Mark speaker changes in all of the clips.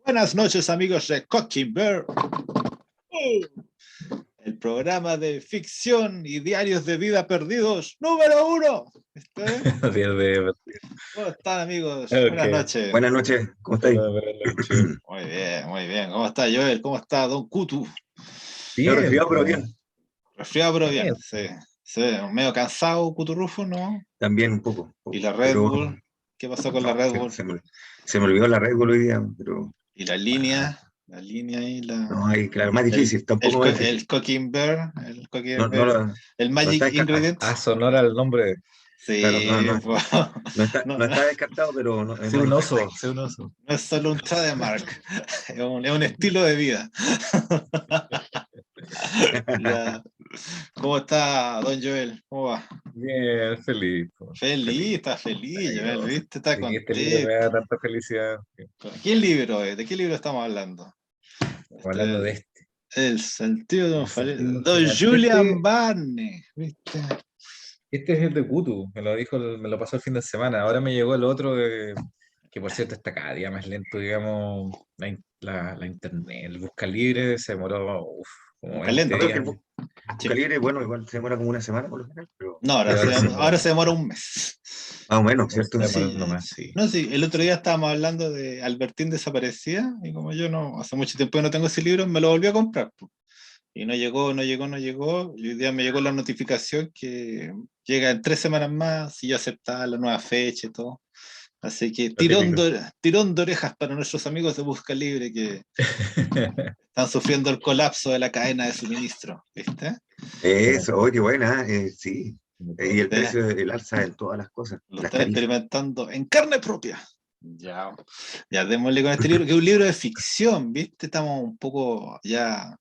Speaker 1: Buenas noches, amigos de Cooking Bear, el programa de ficción y diarios de vida perdidos número 1. ¿Cómo están, amigos?
Speaker 2: Okay.
Speaker 1: Buenas noches.
Speaker 3: Buenas noches, ¿cómo estáis?
Speaker 1: Muy bien, muy bien. ¿Cómo está Joel? ¿Cómo está Don Kutu?
Speaker 3: Bien, resfriado, pero bien.
Speaker 1: Resfriado, pero bien. Sí. Sí. Medio cansado, Kutu Rufo, ¿no?
Speaker 3: También un poco.
Speaker 1: ¿Y la Red Bull? ¿Qué pasó con la Red Bull?
Speaker 3: Se me olvidó la Red Bull hoy día, pero...
Speaker 1: ¿Y la línea? La línea ahí, la...
Speaker 3: No, ahí, claro, más difícil, tampoco más difícil.
Speaker 1: El Cooking Bear, el Cooking
Speaker 3: No,
Speaker 1: Bear, el Magic Ingredient.
Speaker 2: Sonora el nombre.
Speaker 1: Sí,
Speaker 3: claro,
Speaker 1: pues,
Speaker 3: no está descartado, pero no
Speaker 2: es un oso.
Speaker 1: No es solo un trademark, es un estilo de vida. Ya. ¿Cómo está, don Joel? ¿Cómo va?
Speaker 2: Bien, feliz.
Speaker 1: Feliz, está feliz, Joel, ¿viste? Está contento.
Speaker 2: Este libro me da tanta felicidad.
Speaker 1: ¿Qué libro es? ¿De qué libro estamos hablando?
Speaker 2: Estamos hablando de este.
Speaker 1: El sentido de un don
Speaker 2: Don
Speaker 1: Julian Barney, ¿viste?
Speaker 2: Este es el de Kutu, me lo pasó el fin de semana. Ahora me llegó el otro, que por cierto está cada día más lento, digamos, la internet. El Busca Libre se demoró como 20 días.
Speaker 3: Busca Libre, bueno, igual se demora como una semana por lo general, pero...
Speaker 1: No, ahora se demora un mes.
Speaker 3: Más o menos, ¿cierto?
Speaker 2: Sí.
Speaker 1: No, sí, el otro día estábamos hablando de Albertín desaparecía, y como yo no, hace mucho tiempo que no tengo ese libro, me lo volví a comprar. Y no llegó, y hoy día me llegó la notificación que llega en 3 semanas más, y yo aceptaba la nueva fecha y todo. Así que tirón de orejas para nuestros amigos de Busca Libre que están sufriendo el colapso de la cadena de suministro, ¿viste?
Speaker 3: Eso, oye, qué buena, sí. Y el precio, el alza de todas las cosas.
Speaker 1: Lo están experimentando en carne propia. Ya démosle con este libro, que es un libro de ficción, ¿viste? Estamos un poco ya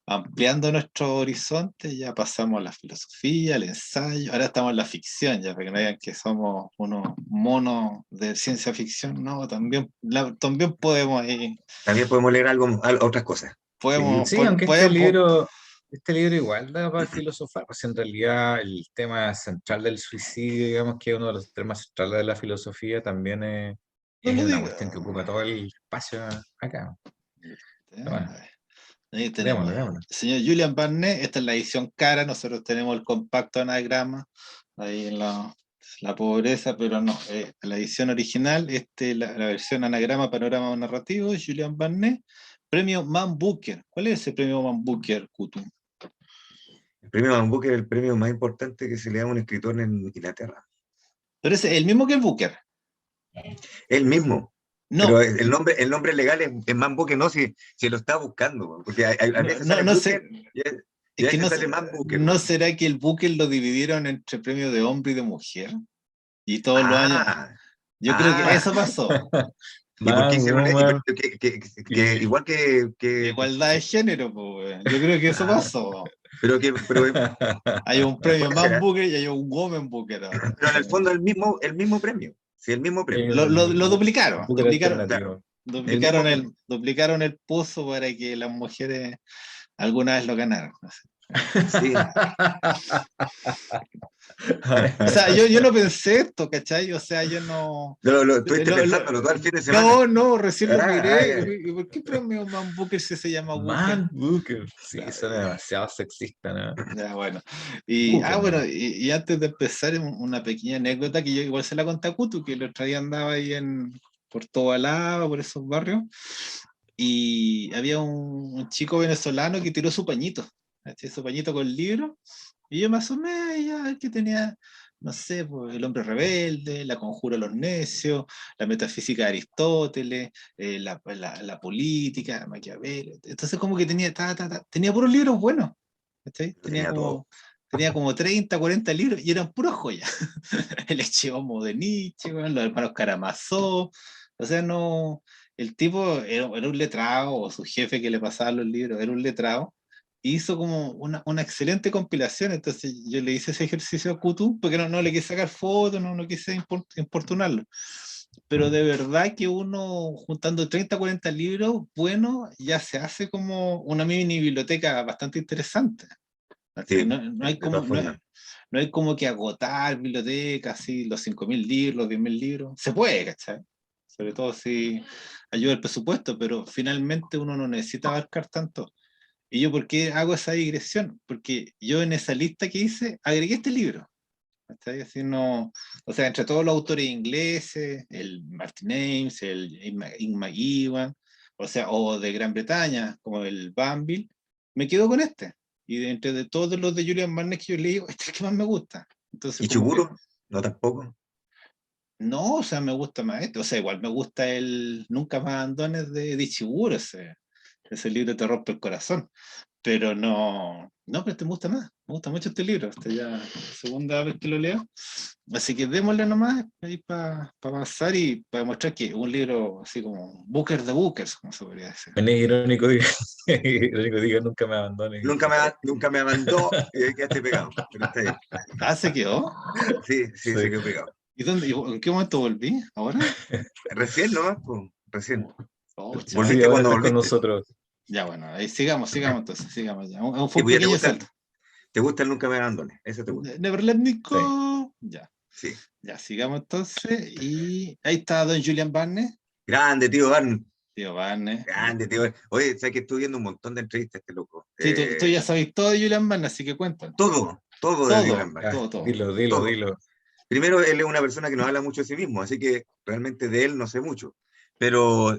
Speaker 1: ampliando nuestro horizonte, ya pasamos a la filosofía, al ensayo, ahora estamos en la ficción, ya para que no digan que somos unos monos de ciencia ficción, no, también podemos ir.
Speaker 3: También podemos leer otras cosas.
Speaker 2: Sí, aunque este libro igual da para filosofar, pues en realidad el tema central del suicidio, digamos que es uno de los temas centrales de la filosofía, también es una cuestión que ocupa todo el espacio acá. Bueno,
Speaker 1: ahí tenemos. Démosle. Señor Julian Barnett, esta es la edición cara, nosotros tenemos el compacto anagrama, ahí en la pobreza, pero no, la edición original, la versión anagrama, panorama narrativo, Julian Barnett, premio Man Booker. ¿Cuál es ese premio Man Booker, Kutu?
Speaker 3: El premio Man Booker es el premio más importante que se le da a un escritor en Inglaterra.
Speaker 1: Pero es el mismo que el Booker.
Speaker 3: El mismo.
Speaker 1: No.
Speaker 3: Pero el nombre legal es Man Booker, no, si lo está buscando, porque a veces sale Booker, y a veces sale Man Booker.
Speaker 1: ¿No será que el Booker lo dividieron entre premios de hombre y de mujer? Y todos los años. Yo creo que eso pasó.
Speaker 3: ¿Y por qué hicieron igual que
Speaker 1: igualdad de género, pues? Yo creo que eso pasó.
Speaker 3: Pero
Speaker 1: hay un premio Man Booker y hay un Woman Booker.
Speaker 3: Pero en el fondo el mismo premio. Sí, el mismo premio.
Speaker 1: Lo duplicaron.
Speaker 2: Duplicaron
Speaker 1: el pozo para que las mujeres alguna vez lo ganaran.
Speaker 3: Sí.
Speaker 1: O sea, yo no pensé esto, ¿cachai? O sea, yo no...
Speaker 3: Estuviste pensándolo todo el fin de semana.
Speaker 1: No, recién lo miré. ¿Y por qué premio Man Booker se llama Booker?
Speaker 2: Man Booker. Sí, suena demasiado sexista, ¿no?
Speaker 1: Ya, bueno. Y antes de empezar, una pequeña anécdota que yo igual se la conté a Kutu, que el otro día andaba ahí por Tobalaba, por esos barrios, y había un chico venezolano que tiró su pañito con libro, y yo me asomé ya que tenía, no sé, pues, El hombre rebelde, La conjura de los necios, La metafísica de Aristóteles, la política, Maquiavelo. Entonces como que tenía puros libros buenos, ¿cachai? Tenía como 30, 40 libros y eran puras joyas. El Echeomo de Nietzsche, los hermanos Karamazov, o sea, no... El tipo era un letrado, o su jefe que le pasaba los libros era un letrado, hizo como una excelente compilación. Entonces yo le hice ese ejercicio a Kutu porque no le quise sacar fotos, no quise importunarlo, pero de verdad que uno juntando 30, 40 libros, bueno, ya se hace como una mini biblioteca bastante interesante.
Speaker 3: Sí,
Speaker 1: no hay como que agotar bibliotecas, así, los 5.000 libros, los 10.000 libros, se puede, ¿cachai? sobre todo si ayuda el presupuesto, pero finalmente uno no necesita abarcar tanto. ¿Y yo por qué hago esa digresión? Porque yo en esa lista que hice agregué este libro. Así no, o sea, entre todos los autores ingleses, el Martin Ames, el Ingmar Iwan, o sea, o de Gran Bretaña, como el Banville, me quedo con este. Y de entre de todos los de Julian Barnes que yo leí, este es el que más me gusta. Entonces,
Speaker 3: ¿Y Chuburo? No, tampoco.
Speaker 1: No, o sea, me gusta más este. O sea, igual me gusta el Nunca más abandones de Ichiguro, ese libro te rompe el corazón. Pero pero este me gusta más. Me gusta mucho este libro. Esta ya es la segunda vez que lo leo. Así que démosle nomás ahí para avanzar y para demostrar que un libro así como Booker de Bookers, como se podría decir.
Speaker 2: Es irónico, irónico, diga, nunca me abandones.
Speaker 3: Nunca me abandonó y ahí quedaste pegado. Pero está bien.
Speaker 1: Ah, ¿se quedó?
Speaker 3: Sí, sí, se quedó pegado.
Speaker 1: ¿En qué momento volví? ¿Ahora?
Speaker 3: Recién, ¿no? Recién.
Speaker 1: Oh,
Speaker 3: Volviste
Speaker 2: ahora
Speaker 3: cuando
Speaker 2: estás con
Speaker 3: volviste.
Speaker 2: nosotros.
Speaker 1: Ya, bueno, ahí sigamos entonces, sigamos ya. Fue
Speaker 3: Y
Speaker 1: un
Speaker 3: pues ya
Speaker 1: pequeño salto.
Speaker 3: te gusta el Nunca me abandones. Eso te gusta.
Speaker 1: Never Let Me
Speaker 2: Sí.
Speaker 1: Go. Ya.
Speaker 3: Sí.
Speaker 1: Ya, sigamos entonces. Y ahí está don Julian Barnes.
Speaker 3: Grande, tío Barnes.
Speaker 1: Tío Barnes.
Speaker 3: Grande, tío. Oye, sabes que estuve viendo un montón de entrevistas este loco.
Speaker 1: Sí, tú ya sabes todo de Julian Barnes, así que cuéntanos.
Speaker 3: Todo de Julian Barnes.
Speaker 1: Todo.
Speaker 2: Dilo.
Speaker 3: Primero, él es una persona que no habla mucho de sí mismo, así que realmente de él no sé mucho. Pero,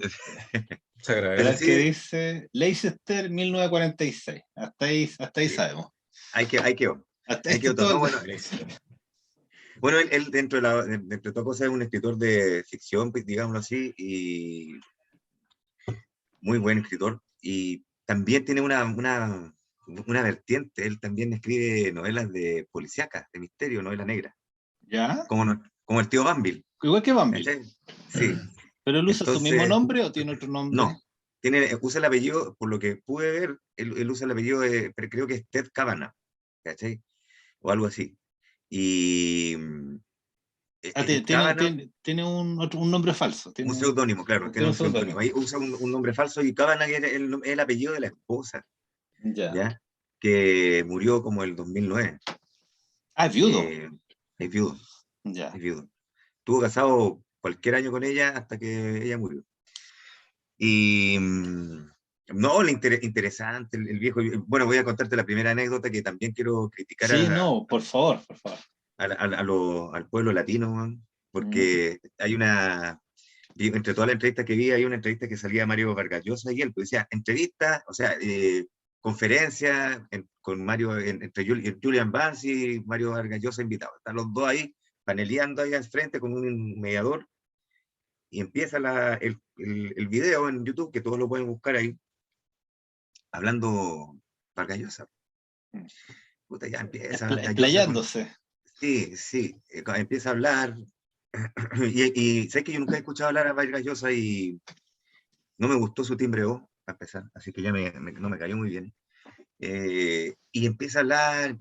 Speaker 2: Se agradece.
Speaker 1: Pero sí, que dice Leicester 1946. Hasta ahí sí. Sabemos.
Speaker 3: Hay que
Speaker 1: Hasta todo.
Speaker 3: Bueno, él dentro de toda cosa es un escritor de ficción, pues, digámoslo así, y muy buen escritor. Y también tiene una vertiente. Él también escribe novelas de policíacas, de misterio, novela negra.
Speaker 1: ¿Ya?
Speaker 3: Como el tío Banville.
Speaker 1: Igual que Banville.
Speaker 3: Sí.
Speaker 1: ¿Pero él usa su mismo nombre o tiene otro nombre?
Speaker 3: No, usa el apellido, por lo que pude ver, él usa el apellido pero creo que es Ted Kavanagh, ¿cachai? O algo así. Y
Speaker 1: tiene un nombre falso.
Speaker 3: Un seudónimo, claro, tiene un seudónimo. Ahí usa un nombre falso y Kavanagh es el apellido de la esposa, ¿ya? Que murió como el 2009.
Speaker 1: Ah, es viudo.
Speaker 3: Es viudo.
Speaker 1: Ya.
Speaker 3: Es viudo. Estuvo casado cualquier año con ella hasta que ella murió. Y no, interesante el viejo. Bueno, voy a contarte la primera anécdota que también quiero criticar.
Speaker 1: Sí, por favor.
Speaker 3: Al pueblo latino, porque hay entre todas las entrevistas que vi, hay una entrevista que salía Mario Vargas Llosa y él, pues decía, entrevista, o sea, conferencia con Mario, entre Julian Barnes y Mario Vargas Llosa invitados. Están los dos ahí, paneleando ahí al frente con un mediador, y empieza el video en YouTube, que todos lo pueden buscar ahí, hablando Vargas Llosa. Puta, ya empieza.
Speaker 1: Explayándose.
Speaker 3: Sí, empieza a hablar. Y sé que yo nunca he escuchado hablar a Vargas Llosa y no me gustó su timbre de voz, a pesar, así que ya no me cayó muy bien. Y empieza a hablar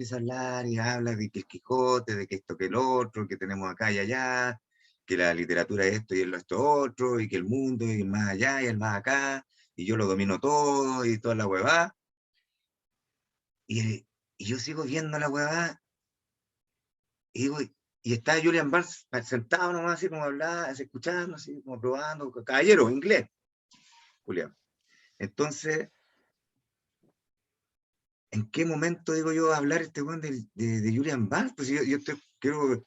Speaker 3: y habla de que el Quijote, de que esto que el otro, que tenemos acá y allá, que la literatura es esto y esto otro, y que el mundo y el más allá y el más acá, y yo lo domino todo y toda la huevada. Y yo sigo viendo la huevada y digo, y está Julian Barnes sentado nomás, así como hablaba, así, escuchando, así como probando, caballero, inglés, Julián. Entonces, ¿en qué momento digo yo hablar este weón de Julian Barnes? Pues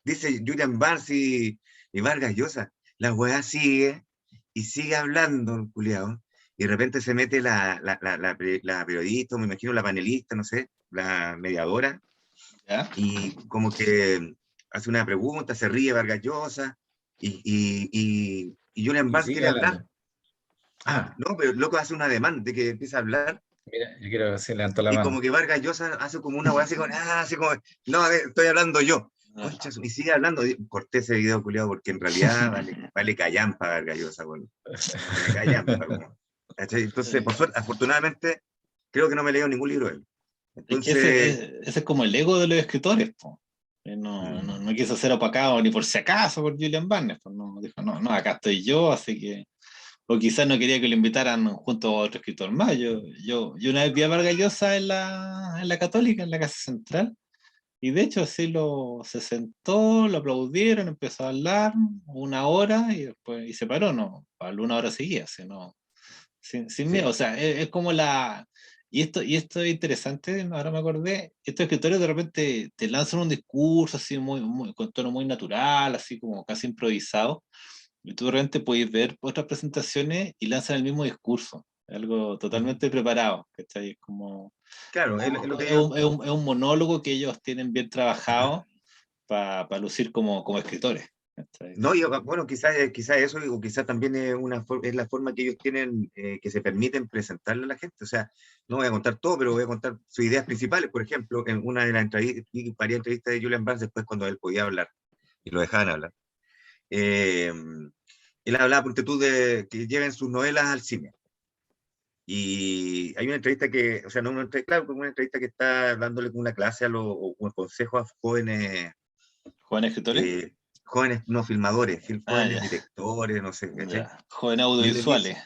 Speaker 3: dice Julian Barnes y Vargas Llosa, la weá sigue y sigue hablando el culiao, y de repente se mete la periodista, me imagino la panelista, no sé, la mediadora,
Speaker 1: ¿Ya?
Speaker 3: Y como que hace una pregunta, se ríe Vargas Llosa, y Julian Barnes quiere hablar. No, pero el loco hace una demanda de que empieza a hablar.
Speaker 2: Mira, yo quiero ver si levantó la mano.
Speaker 3: Y como que Vargas Llosa hace como una weá así como, no, a ver, estoy hablando yo. Concha, y sigue hablando. Corté ese video, culiado, porque en realidad vale callampa Vargas Llosa, bueno. Vale callampa, bueno. Entonces, por suerte, afortunadamente, creo que no me leo ningún libro de él. Entonces,
Speaker 1: ese es como el ego de los escritores, po. No quiso ser opacado ni por si acaso por Julian Barnes, pues dijo, no, acá estoy yo, así que, o quizás no quería que lo invitaran junto a otro escritor más. Yo una vez vi a Vargas Llosa en la Católica, en la Casa Central, Y de hecho así se sentó, lo aplaudieron, empezó a hablar 1 hora y después y se paró, no, habló 1 hora seguida, sino, sin miedo. O
Speaker 3: Sí,
Speaker 1: sea, es como la... Y esto es interesante, ahora me acordé, estos escritores de repente te lanzan un discurso así con tono muy natural, así como casi improvisado, y tú de repente puedes ver otras presentaciones y lanzan el mismo discurso, algo
Speaker 3: ujú.
Speaker 1: totalmente preparado, ¿cachai? Es como,
Speaker 3: Claro, es lo que
Speaker 1: es
Speaker 3: yo,
Speaker 1: un, es un- es un monólogo que ellos tienen bien trabajado para lucir como escritores, ¿cachai?
Speaker 3: no, bueno, quizás eso, o quizás también es la forma que ellos tienen, que se permiten presentarle a la gente. O sea, no voy a contar todo, pero voy a contar sus ideas principales. Por ejemplo, en una de las entrevistas, vi varias entrevistas de Julian Barnes después cuando él podía hablar y lo dejaban hablar. eh, Él hablaba, ponte tú, de que lleven sus novelas al cine. Y hay una entrevista que, o sea, no una entrevista, claro, como una entrevista que está dándole una clase o un consejo a jóvenes,
Speaker 1: ¿Jóvenes escritores?
Speaker 3: eh, jóvenes no filmadores,
Speaker 1: Ah,
Speaker 3: jóvenes
Speaker 1: ya,
Speaker 3: directores, no sé, ¿cachai?
Speaker 1: ya. Jóvenes
Speaker 3: Y él les dice,
Speaker 1: audiovisuales.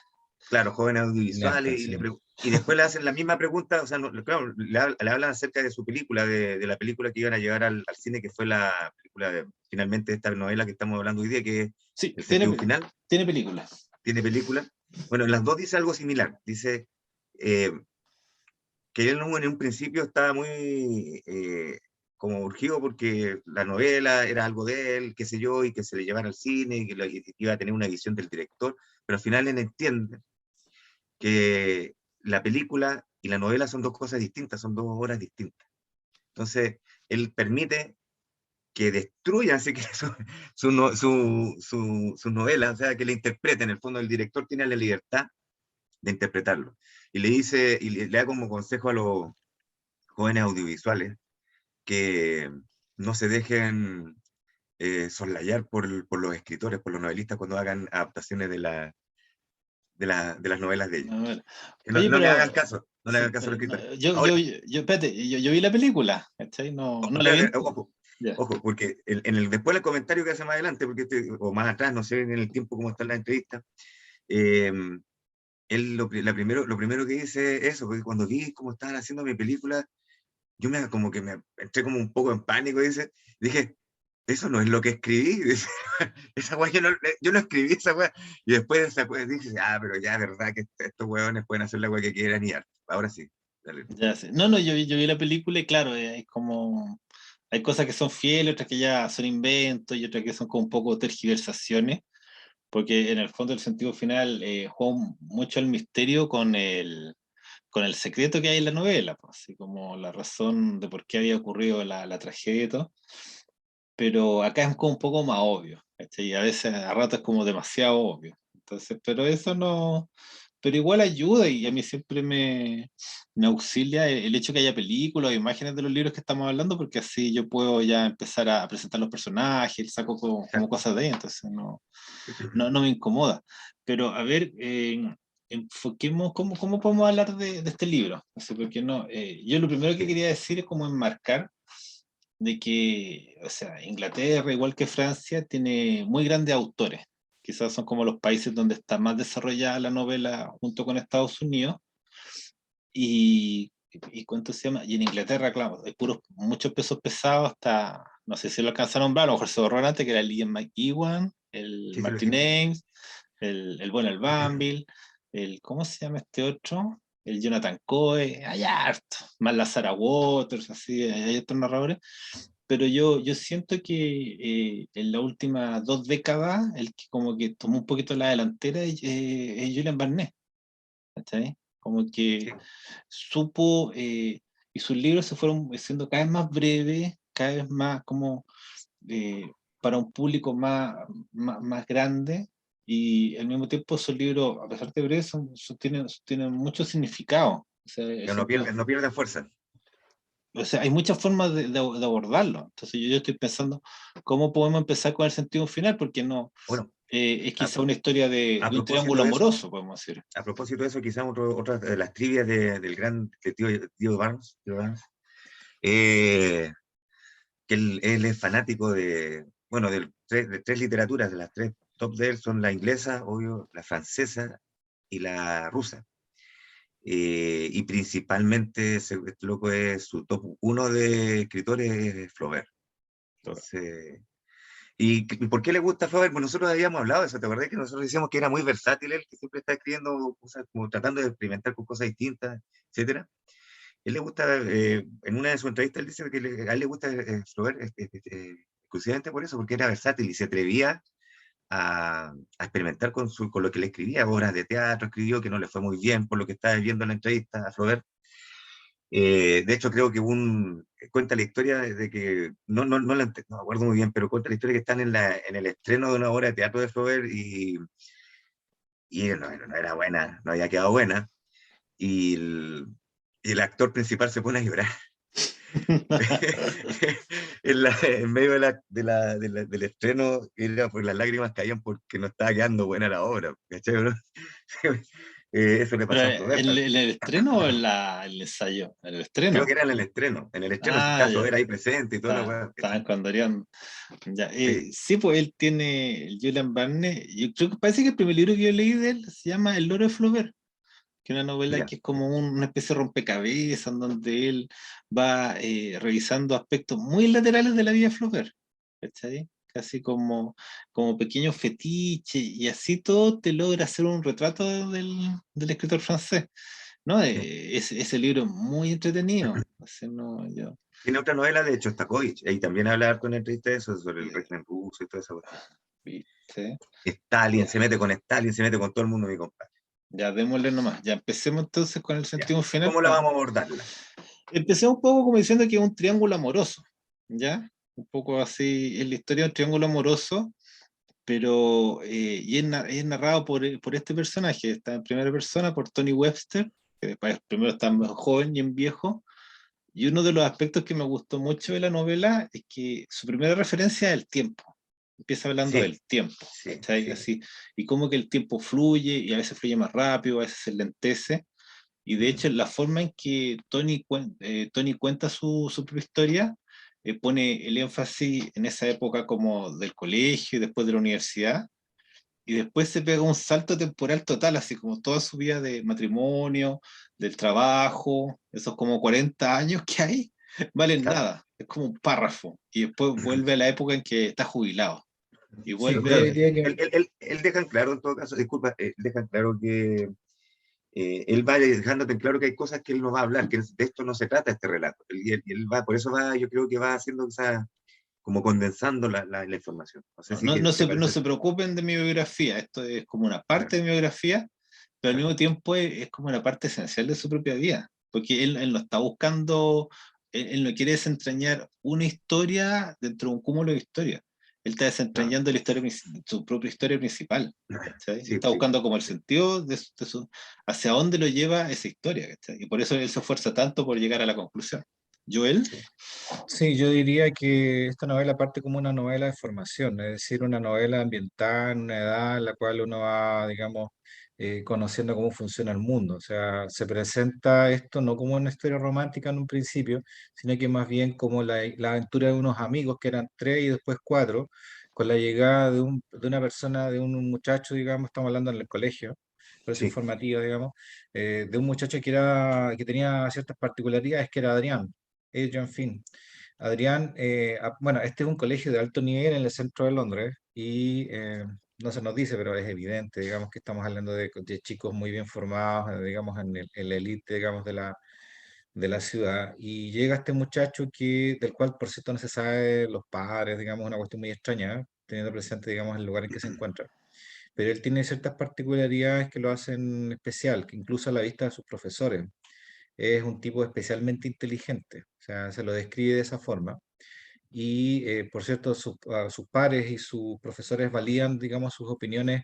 Speaker 3: claro, jóvenes audiovisuales,
Speaker 2: Cineastas, sí.
Speaker 3: y después le hacen la misma pregunta, o sea, claro, le hablan acerca de su película, de la película que iban a llevar al cine, que fue la película, finalmente, de esta novela que estamos hablando hoy día, que es
Speaker 1: Sí,
Speaker 3: El
Speaker 1: tiene,
Speaker 3: sentido final,
Speaker 1: tiene películas.
Speaker 3: tiene película. Bueno, en las dos dice algo similar, dice eh, que él en un principio estaba muy como urgido porque la novela era algo de él, qué sé yo, y que se le llevara al cine, y que iba a tener una visión del director, pero al final él entiende que la película y la novela son dos cosas distintas, son 2 obras distintas. Entonces, él permite que destruyan así que su novela, o sea, que la interpreten. En el fondo, el director tiene la libertad de interpretarlo. Y le dice, y le da como consejo a los jóvenes audiovisuales que no se dejen soslayar por los escritores, por los novelistas cuando hagan adaptaciones de las novelas de ellos.
Speaker 1: A ver.
Speaker 3: Que
Speaker 1: Oye,
Speaker 3: no le
Speaker 1: pero
Speaker 3: hagan caso, no le hagan
Speaker 1: sí,
Speaker 3: caso a los
Speaker 1: pero
Speaker 3: escritores.
Speaker 1: yo,
Speaker 3: Ahora,
Speaker 1: espérate, yo vi la película, ¿cachai? No la vi.
Speaker 3: espérate, ojo,
Speaker 1: Ya.
Speaker 3: ojo, porque después el comentario que hace más adelante, porque o más atrás, no sé en el tiempo cómo está la entrevista, eh, él lo primero que dice es eso, porque cuando vi cómo estaban haciendo mi película, yo como que me entré como un poco en pánico, dije, eso no es lo que escribí, dice, esa weá yo no escribí esa weá, y después dice, pero ya, verdad que estos weones pueden hacer la weá que quieran y arte. Ahora sí, dale.
Speaker 1: Ya sé. No, yo vi la película y claro, hay como, hay cosas que son fieles, otras que ya son inventos y otras que son como un poco tergiversaciones, porque en el fondo el sentido final juega mucho el misterio con el secreto que hay en la novela, pues, así como la razón de por qué había ocurrido la tragedia y todo, pero acá es como un poco más obvio, ¿cachai? Y a veces a ratos es como demasiado obvio. Entonces, pero eso no, pero igual ayuda y a mí siempre me auxilia el hecho que haya películas o imágenes de los libros que estamos hablando, porque así yo puedo ya empezar a presentar los personajes, saco como
Speaker 3: Exacto.
Speaker 1: cosas de ahí, entonces no me incomoda. Pero a ver, enfoquemos cómo podemos hablar de este libro. Así, porque no, yo lo primero que
Speaker 3: Sí.
Speaker 1: quería decir es como enmarcar de que, o sea, Inglaterra, igual que Francia, tiene muy grandes autores. Quizás son como los países donde está más desarrollada la novela junto con Estados Unidos. Y ¿cuánto se llama? Y en Inglaterra, claro, hay muchos pesos pesados hasta, no sé si lo alcanzaron a nombrar, a lo mejor se borró antes, que era el Ian McEwan, el
Speaker 3: Sí, sí, lo
Speaker 1: Martin
Speaker 3: dijiste.
Speaker 1: Ames, el Banville, ¿cómo se llama este otro? El Jonathan Coe, hay harto, más la Sarah Waters, así, hay otros narradores, pero yo siento que en las últimas 2 décadas, el que como que tomó un poquito la delantera es Julian Barnett, ¿cachai? Como que
Speaker 3: Sí.
Speaker 1: supo, y sus libros se fueron siendo cada vez más breves, cada vez más como para un público más grande, y al mismo tiempo esos libros, a pesar de breves, tienen mucho significado. O sea, el
Speaker 3: Que
Speaker 1: sentido,
Speaker 3: no pierden fuerza.
Speaker 1: o sea, hay muchas formas de abordarlo. Entonces yo estoy pensando cómo podemos empezar con el sentido final, porque no
Speaker 3: Bueno,
Speaker 1: es
Speaker 3: a,
Speaker 1: quizá una historia
Speaker 3: a
Speaker 1: de un
Speaker 3: propósito
Speaker 1: triángulo
Speaker 3: de eso,
Speaker 1: amoroso, podemos decir.
Speaker 3: quizás otra de las trivias del gran tío Barnes, eh, que él es fanático bueno, de tres literaturas, de las tres top de él son la inglesa, obvio, la francesa y la rusa. y principalmente ese loco es su top 1 de escritores es Flaubert. Entonces, ¿y por qué le gusta Flaubert? Pues nosotros habíamos hablado de eso, ¿te acordás que nosotros decíamos que era muy versátil él, que siempre está escribiendo cosas, como tratando de experimentar con cosas distintas, etcétera? Él le gusta, en una de sus entrevistas, él dice que a él le gusta Flaubert exclusivamente por eso, porque era versátil y se atrevía a experimentar con lo que le escribía, obras de teatro escribió que no le fue muy bien por lo que estaba viendo en la entrevista a Flaubert. De hecho, creo que cuenta la historia de que, no me acuerdo muy bien, pero cuenta la historia que están en el estreno de una obra de teatro de Flaubert y no era buena, no había quedado buena, y el actor principal se pone a llorar. En medio del estreno, pues las lágrimas caían porque no estaba quedando buena la obra, ¿cachai? ¿No? Eso le
Speaker 1: ¿Pero
Speaker 3: pasó a Flaubert.
Speaker 1: el estreno o el ensayo? El
Speaker 3: Creo
Speaker 1: estreno.
Speaker 3: que era en el estreno. En el estreno sí
Speaker 1: Ah,
Speaker 3: estaba
Speaker 1: ya.
Speaker 3: Flaubert ahí presente y toda la weá.
Speaker 1: Estaban cuando harían. Ya,
Speaker 3: Sí,
Speaker 1: sí, pues él tiene, el Julian Barnes, yo creo que parece que el primer libro que yo leí de él se llama El loro de Flaubert, que es una novela
Speaker 3: ya.
Speaker 1: que es como una especie de rompecabezas, en donde él va revisando aspectos muy laterales de la vida de Flaubert, ¿cachai? Casi como pequeños fetiches, y así todo te logra hacer un retrato del escritor francés, ¿no?
Speaker 3: Sí.
Speaker 1: Ese libro es muy entretenido. Así, no, yo,
Speaker 3: Tiene otra novela de Shostakovich, y también habla harto en la entrevista de eso, sobre el
Speaker 1: eh,
Speaker 3: régimen ruso y toda esa cuestión.
Speaker 1: ¿viste?
Speaker 3: Stalin,
Speaker 1: Ya,
Speaker 3: se mete con Stalin, se mete con todo el mundo, mi compadre.
Speaker 1: ya démosle nomás. Ya empecemos entonces con el
Speaker 3: Ya.
Speaker 1: sentido final.
Speaker 3: ¿Cómo la vamos a abordarla?
Speaker 1: Empecé un poco como diciendo que es un triángulo amoroso, ¿ya? Un poco así, en la historia de un triángulo amoroso, pero es narrado por este personaje, está en primera persona, por Tony Webster, que después primero está más joven y en viejo, y uno de los aspectos que me gustó mucho de la novela es que su primera referencia es el tiempo. Empieza hablando
Speaker 3: Sí,
Speaker 1: del tiempo,
Speaker 3: sí,
Speaker 1: ¿cachai?
Speaker 3: sí.
Speaker 1: Así, y cómo que el tiempo fluye, y a veces fluye más rápido, a veces se lentece, y de hecho, la forma en que Tony cuenta su propia historia pone el énfasis en esa época como del colegio y después de la universidad, y después se pega un salto temporal total, así como toda su vida de matrimonio, del trabajo, esos como 40 años que hay, valen
Speaker 3: Claro.
Speaker 1: nada, es como un párrafo, y después vuelve a la época en que está jubilado, y
Speaker 2: Sí,
Speaker 3: Pero
Speaker 2: yo
Speaker 3: claro,
Speaker 1: vuelve.
Speaker 2: diría que
Speaker 3: él deja en claro, en todo caso, disculpa, deja en claro que él va dejándote en claro que hay cosas que él no va a hablar, que de esto no se trata este relato. Él va, por eso va, yo creo que va haciendo como condensando la información. No sé
Speaker 1: No,
Speaker 3: si
Speaker 1: no,
Speaker 3: que, te
Speaker 1: no
Speaker 3: parece.
Speaker 1: se preocupen de mi biografía, esto es como una parte
Speaker 3: Claro,
Speaker 1: de mi biografía, pero al
Speaker 3: claro.
Speaker 1: mismo tiempo es como una parte esencial de su propia vida, porque él no está buscando, él no quiere desentrañar una historia dentro de un cúmulo de historias, él está
Speaker 3: No,
Speaker 1: desentrañando la historia, su propia historia principal, ¿cachai? Y
Speaker 3: sí,
Speaker 1: está
Speaker 3: sí.
Speaker 1: buscando como el sentido hacia dónde lo lleva esa historia, ¿cachai? Y por eso él se esfuerza tanto por llegar a la conclusión. Joel,
Speaker 3: Sí.
Speaker 2: sí, yo diría que esta novela parte como una novela de formación, es decir, una novela ambientada en una edad en la cual uno va, digamos, conociendo cómo funciona el mundo. O sea, se presenta esto no como una historia romántica en un principio, sino que más bien como la aventura de unos amigos que eran tres y después cuatro, con la llegada de una persona, de un muchacho, digamos, estamos hablando en el colegio, por eso
Speaker 3: Sí.
Speaker 2: informativo, digamos, de un muchacho que tenía ciertas particularidades, que era Adrián. Adrian Finn. Adrián, bueno, este es un colegio de alto nivel en el centro de Londres y no se nos dice, pero es evidente, digamos que estamos hablando de chicos muy bien formados, digamos, en la élite, digamos, de la ciudad. Y llega este muchacho del cual, por cierto, no se sabe los padres, digamos, una cuestión muy extraña, teniendo presente, digamos, el lugar en que se encuentra. Pero él tiene ciertas particularidades que lo hacen especial, que incluso a la vista de sus profesores es un tipo especialmente inteligente, o sea, se lo describe de esa forma. Y, por cierto, sus pares y sus profesores valían, digamos, sus opiniones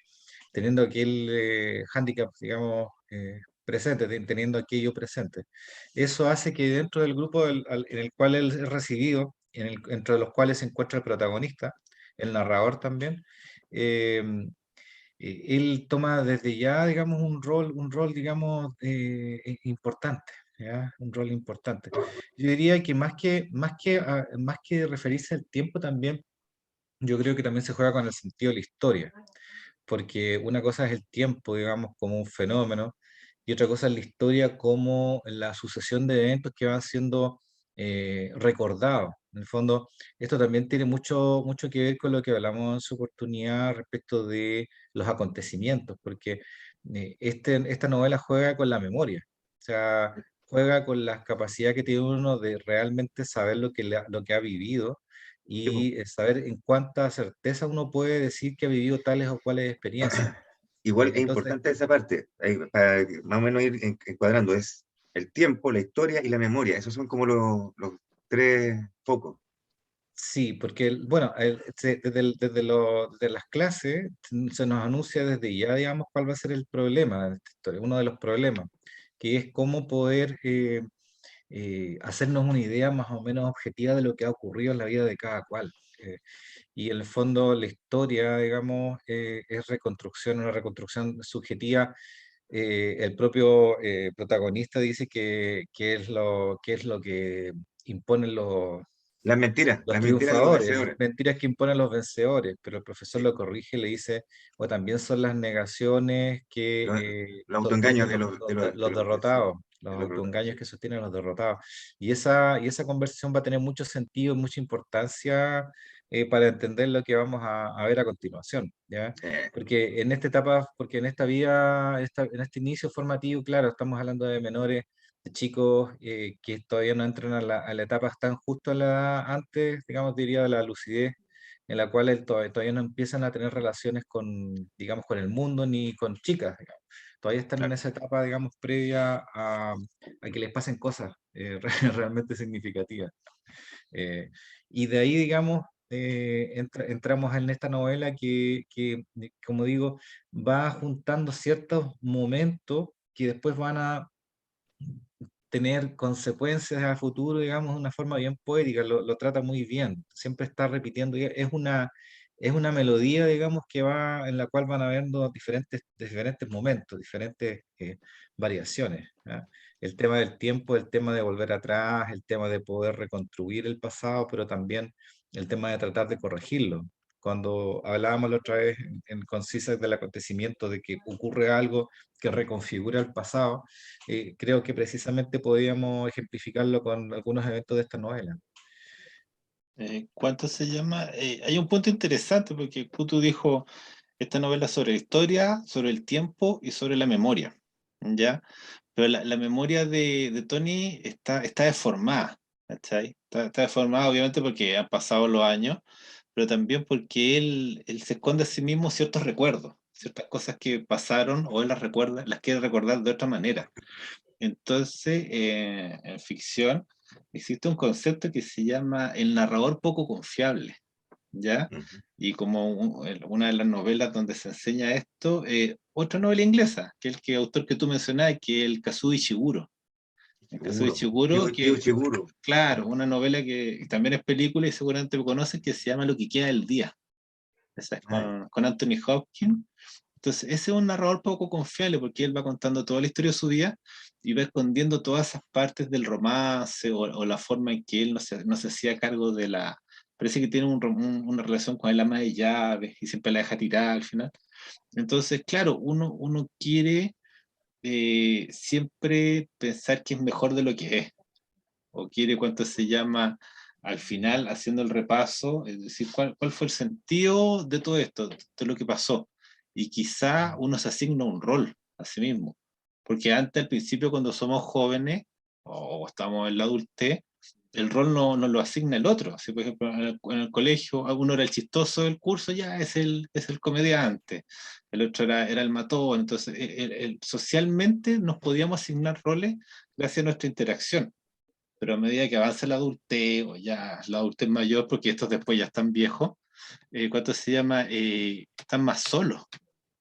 Speaker 2: teniendo aquel hándicap, digamos, presente, teniendo aquello presente. Eso hace que dentro del grupo en el cual él es recibido, entre los cuales se encuentra el protagonista, el narrador también, eh, él toma desde ya, digamos, un rol, digamos, importante, ¿ya? Un rol importante. Yo diría que más que referirse al tiempo también, yo creo que también se juega con el sentido de la historia, porque una cosa es el tiempo, digamos, como un fenómeno, y otra cosa es la historia como la sucesión de eventos que van siendo recordados. En el fondo, esto también tiene mucho que ver con lo que hablamos en su oportunidad respecto de los acontecimientos, porque esta novela juega con la memoria, o sea, juega con la capacidad que tiene uno de realmente saber lo que ha vivido
Speaker 3: Sí, po.
Speaker 2: y saber en cuánta certeza uno puede decir que ha vivido tales o cuales experiencias.
Speaker 3: Igual es
Speaker 2: Entonces,
Speaker 3: importante esa parte, para más o menos ir encuadrando, es el tiempo, la historia y la memoria. Esos son como los tres focos.
Speaker 2: sí, porque, bueno, desde las clases se nos anuncia desde ya, digamos, cuál va a ser el problema de esta historia, uno de los problemas, que es cómo poder hacernos una idea más o menos objetiva de lo que ha ocurrido en la vida de cada cual. Y en el fondo la historia, digamos, es reconstrucción, una reconstrucción subjetiva. El propio protagonista dice que es lo que imponen los
Speaker 3: Las mentiras de los
Speaker 2: triunfadores,
Speaker 3: vencedores.
Speaker 2: mentiras que imponen los vencedores, pero el profesor
Speaker 3: Sí.
Speaker 2: lo corrige y le dice, o también son las negaciones
Speaker 3: Los,
Speaker 2: que
Speaker 3: los autoengaños
Speaker 2: sostienen
Speaker 3: de
Speaker 2: los
Speaker 3: los vencedores,
Speaker 2: derrotados, los
Speaker 3: de los derrotados.
Speaker 2: autoengaños que sostienen los derrotados. Y esa conversación va a tener mucho sentido, mucha importancia para entender lo que vamos a ver a continuación, ¿ya?
Speaker 3: Eh,
Speaker 2: Porque en esta etapa, porque en esta vida, en este inicio formativo, claro, estamos hablando de menores, de chicos que todavía no entran a la etapa, están justo a la edad antes, digamos, diría, de la lucidez, en la cual todavía no empiezan a tener relaciones con, digamos, con el mundo ni con chicas, digamos. Todavía están en
Speaker 3: claro.
Speaker 2: esa etapa, digamos, previa a que les pasen cosas realmente significativas. Eh, y de ahí, digamos, entramos en esta novela como digo, va juntando ciertos momentos que después van a tener consecuencias a futuro, digamos, de una forma bien poética, lo trata muy bien, siempre está repitiendo, y es una melodía, digamos, en la cual van habiendo diferentes momentos, diferentes variaciones. ¿Ya? El tema del tiempo, el tema de volver atrás, el tema de poder reconstruir el pasado, pero también el tema de tratar de corregirlo. Cuando hablábamos la otra vez en Concisas del acontecimiento de que ocurre algo que reconfigura el pasado, creo que precisamente podríamos ejemplificarlo con algunos eventos de esta novela.
Speaker 1: ¿Cuánto se llama? Hay un punto interesante porque Kutu dijo esta novela sobre la historia, sobre el tiempo y sobre la memoria, ¿ya? Pero la memoria de Tony está deformada, ¿cachai? Está deformada obviamente porque han pasado los años, pero también porque él se esconde a sí mismo ciertos recuerdos, ciertas cosas que pasaron o él las recuerda, las quiere recordar de otra manera. Entonces, en ficción existe un concepto que se llama el narrador poco confiable, ¿ya?
Speaker 3: Ujú.
Speaker 1: Y como una de las novelas donde se enseña esto, otra novela inglesa, que es autor que tú mencionabas, que es el Kazuo Ishiguro. El Kazuo
Speaker 3: Seguro.
Speaker 1: Ishiguro,
Speaker 3: Tío
Speaker 1: que,
Speaker 3: seguro.
Speaker 1: claro, una novela que también es película y seguramente lo conoces, que se llama Lo que queda del día. Esa es
Speaker 3: Ah,
Speaker 1: con Anthony Hopkins. Entonces, ese es un narrador poco confiable porque él va contando toda la historia de su vida y va escondiendo todas esas partes del romance o la forma en que él no se hacía cargo de la... Parece que tiene una relación con el ama de llaves y siempre la deja tirar al final. Entonces, claro, uno quiere siempre pensar que es mejor de lo que es, o quiere, cuánto se llama, al final, haciendo el repaso, es decir, cuál fue el sentido de todo esto, de lo que pasó. Y quizá uno se asigna un rol a sí mismo, porque antes, al principio, cuando somos jóvenes o estamos en la adultez, el rol no lo asigna el otro. Así, por ejemplo, en el colegio, uno era el chistoso del curso, ya es el comediante, el otro era el matón. Entonces, socialmente nos podíamos asignar roles gracias a nuestra interacción, pero a medida que avanza la adultez, o ya la adultez mayor, porque estos después ya están viejos, ¿cuánto se llama? Están más solos.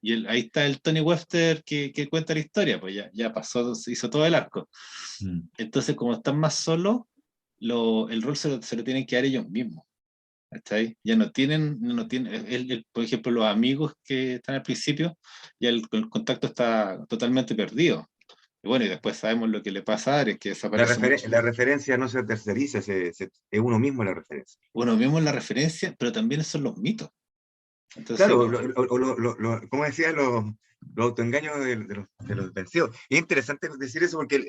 Speaker 1: Y ahí está el Tony Webster que cuenta la historia, pues ya pasó, se hizo todo el arco.
Speaker 2: Mm.
Speaker 1: Entonces, como están más solos, el rol se lo tienen que dar ellos mismos. ¿Está ahí? Ya no tienen por ejemplo, los amigos que están al principio, ya el contacto está totalmente perdido. Y bueno, y después sabemos lo que le pasa a Ares, que desaparece mucho.
Speaker 3: la referencia no se terceriza, es uno mismo la referencia.
Speaker 1: Uno mismo en la referencia, pero también son los mitos. Entonces,
Speaker 3: Claro, como decía, los autoengaños de los vencidos. Y es interesante decir eso porque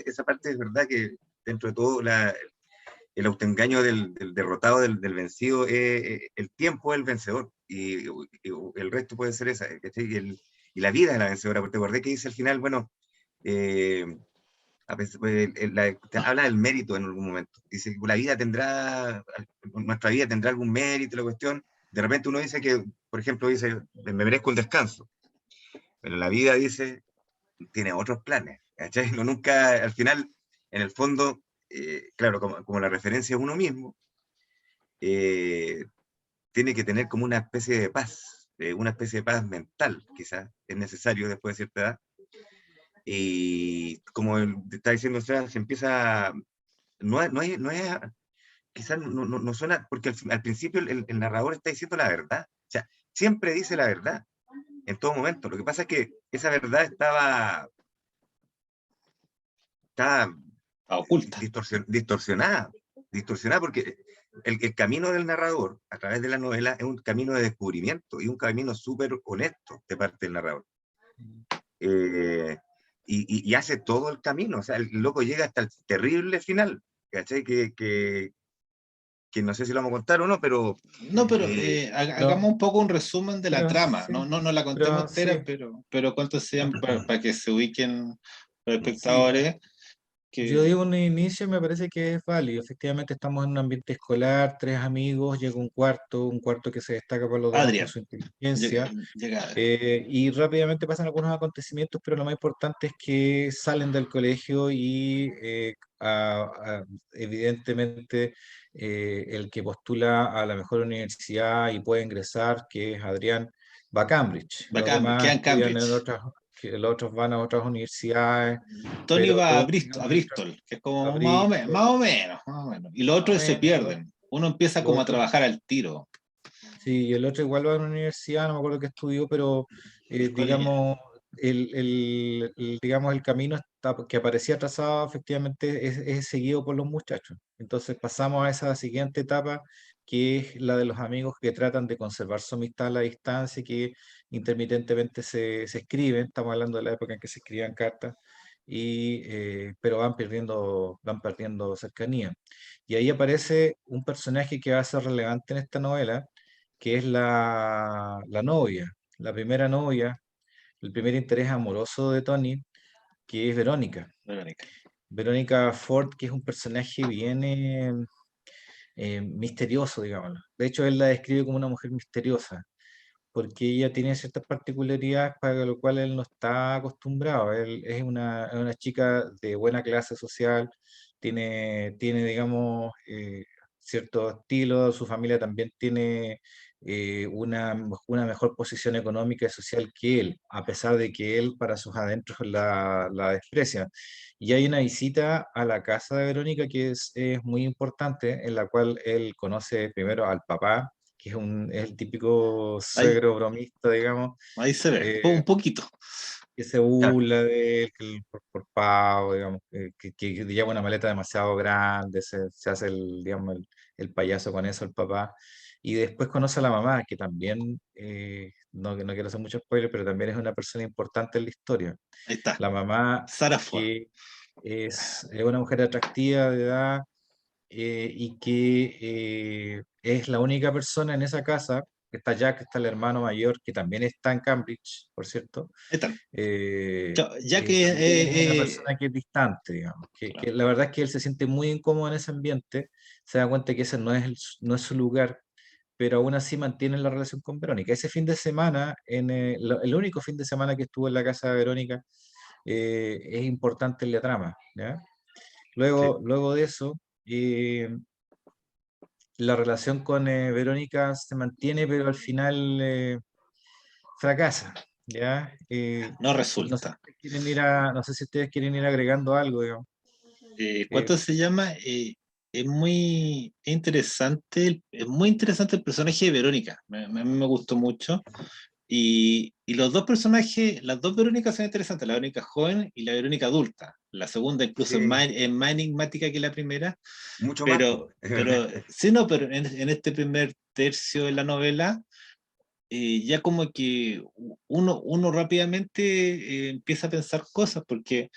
Speaker 3: esa parte es verdad que dentro de todo el autoengaño del derrotado, del vencido, el tiempo es el vencedor y el resto puede ser esa, ¿cachai? Y la vida es la vencedora, porque te acordé que dice al final, bueno, habla del mérito en algún momento. Dice, nuestra vida tendrá algún mérito, la cuestión. De repente uno dice que, por ejemplo, dice, me merezco un descanso. Pero la vida dice, tiene otros planes. ¿Cachai? No, nunca, al final, en el fondo, claro, como la referencia es uno mismo, tiene que tener como una especie de paz, una especie de paz mental, quizás, es necesario después de cierta edad. Y como te está diciendo, o sea, se empieza, no es quizás no suena, porque al principio el narrador está diciendo la verdad, o sea, siempre dice la verdad, en todo momento. Lo que pasa es que esa verdad estaba
Speaker 1: oculta.
Speaker 3: distorsionada porque el camino del narrador a través de la novela es un camino de descubrimiento y un camino súper honesto de parte del narrador. Y hace todo el camino, o sea, el loco llega hasta el terrible final, ¿cachai? Que no sé si lo vamos a contar o no, pero...
Speaker 1: No, pero hagamos un poco un resumen de la trama.
Speaker 2: Sí,
Speaker 1: No la contemos entera,
Speaker 2: sí.
Speaker 1: pero cuántos sean para que se ubiquen los
Speaker 2: Sí,
Speaker 1: espectadores.
Speaker 2: yo
Speaker 1: Que
Speaker 2: digo un inicio, me parece que es válido. Efectivamente, estamos en un ambiente escolar, tres amigos, llega un cuarto que se destaca por los demás por
Speaker 1: Adrián,
Speaker 2: su inteligencia,
Speaker 1: llega Adrián.
Speaker 2: y rápidamente pasan algunos acontecimientos, pero lo más importante es que salen del colegio y evidentemente el que postula a la mejor universidad y puede ingresar, que es Adrián, va a Cambridge. Los
Speaker 1: Queda
Speaker 2: demás
Speaker 1: en
Speaker 2: estudian
Speaker 1: Cambridge.
Speaker 2: en otras, que los otros van a otras universidades,
Speaker 1: Tony
Speaker 2: pero
Speaker 1: va
Speaker 2: todos,
Speaker 1: A
Speaker 2: digamos, entran
Speaker 1: Bristol, que es como
Speaker 2: a Bristol,
Speaker 1: más o menos. Y los
Speaker 2: más o
Speaker 1: otros se
Speaker 2: menos,
Speaker 1: pierden. Uno empieza
Speaker 2: los
Speaker 1: como a
Speaker 2: otros.
Speaker 1: trabajar al tiro.
Speaker 2: Sí, y el otro igual va a una universidad, no me acuerdo qué estudió, pero
Speaker 1: Ecología.
Speaker 2: digamos, digamos, el camino que aparecía trazado efectivamente es seguido por los muchachos. Entonces pasamos a esa siguiente etapa, que es la de los amigos que tratan de conservar su amistad a la distancia, que intermitentemente se escriben, estamos hablando de la época en que se escribían cartas, pero van perdiendo cercanía. Y ahí aparece un personaje que va a ser relevante en esta novela, que es la novia, la primera novia, el primer interés amoroso de Tony, que es Verónica.
Speaker 1: Verónica.
Speaker 2: Verónica Ford, que es un personaje bien misterioso, digamos. De hecho, él la describe como una mujer misteriosa, porque ella tiene ciertas particularidades para lo cual él no está acostumbrado. Él es una chica de buena clase social, digamos, cierto estilo, su familia también tiene una mejor posición económica y social que él, a pesar de que él para sus adentros la desprecia. Y hay una visita a la casa de Verónica que es muy importante, en la cual él conoce primero al papá, que es el típico
Speaker 1: Ahí,
Speaker 2: suegro bromista, digamos,
Speaker 1: ahí se ve,
Speaker 2: eh,
Speaker 1: un poquito.
Speaker 2: que se burla de él, por pavo, digamos, que lleva una maleta demasiado grande, se hace digamos, el payaso con eso, el papá. Y después conoce a la mamá, que también, no quiero hacer mucho spoiler, pero también es una persona importante en la historia.
Speaker 1: Ahí está.
Speaker 2: La mamá,
Speaker 1: Sarah Ford.
Speaker 2: que es una mujer atractiva de edad, y que es la única persona en esa casa, que está Jack, que está el hermano mayor, que también está en Cambridge, por cierto,
Speaker 1: Ahí está. Ya que
Speaker 2: también es una persona que es distante, digamos, que
Speaker 1: claro.
Speaker 2: la verdad es que él se siente muy incómodo en ese ambiente, se da cuenta que ese no es su lugar, pero aún así mantiene la relación con Verónica. Ese fin de semana, el único fin de semana que estuvo en la casa de Verónica, es importante en la trama, ¿ya?
Speaker 3: Sí.
Speaker 2: Luego de eso, eh, la relación con Verónica se mantiene, pero al final fracasa, ¿ya?
Speaker 1: No
Speaker 2: No sé si
Speaker 1: resulta.
Speaker 2: ustedes no sé si ustedes quieren ir agregando algo, digamos. Eh,
Speaker 1: ¿Cuánto se llama? Es muy interesante el personaje de Verónica. A mí me gustó mucho. Y los dos personajes, las dos Verónicas son interesantes, la Verónica joven y la Verónica adulta. La segunda incluso
Speaker 3: Sí,
Speaker 1: es más enigmática que la primera,
Speaker 3: mucho más, po.
Speaker 1: pero sí, no, pero en este primer tercio de la novela ya como que uno rápidamente empieza a pensar cosas, porque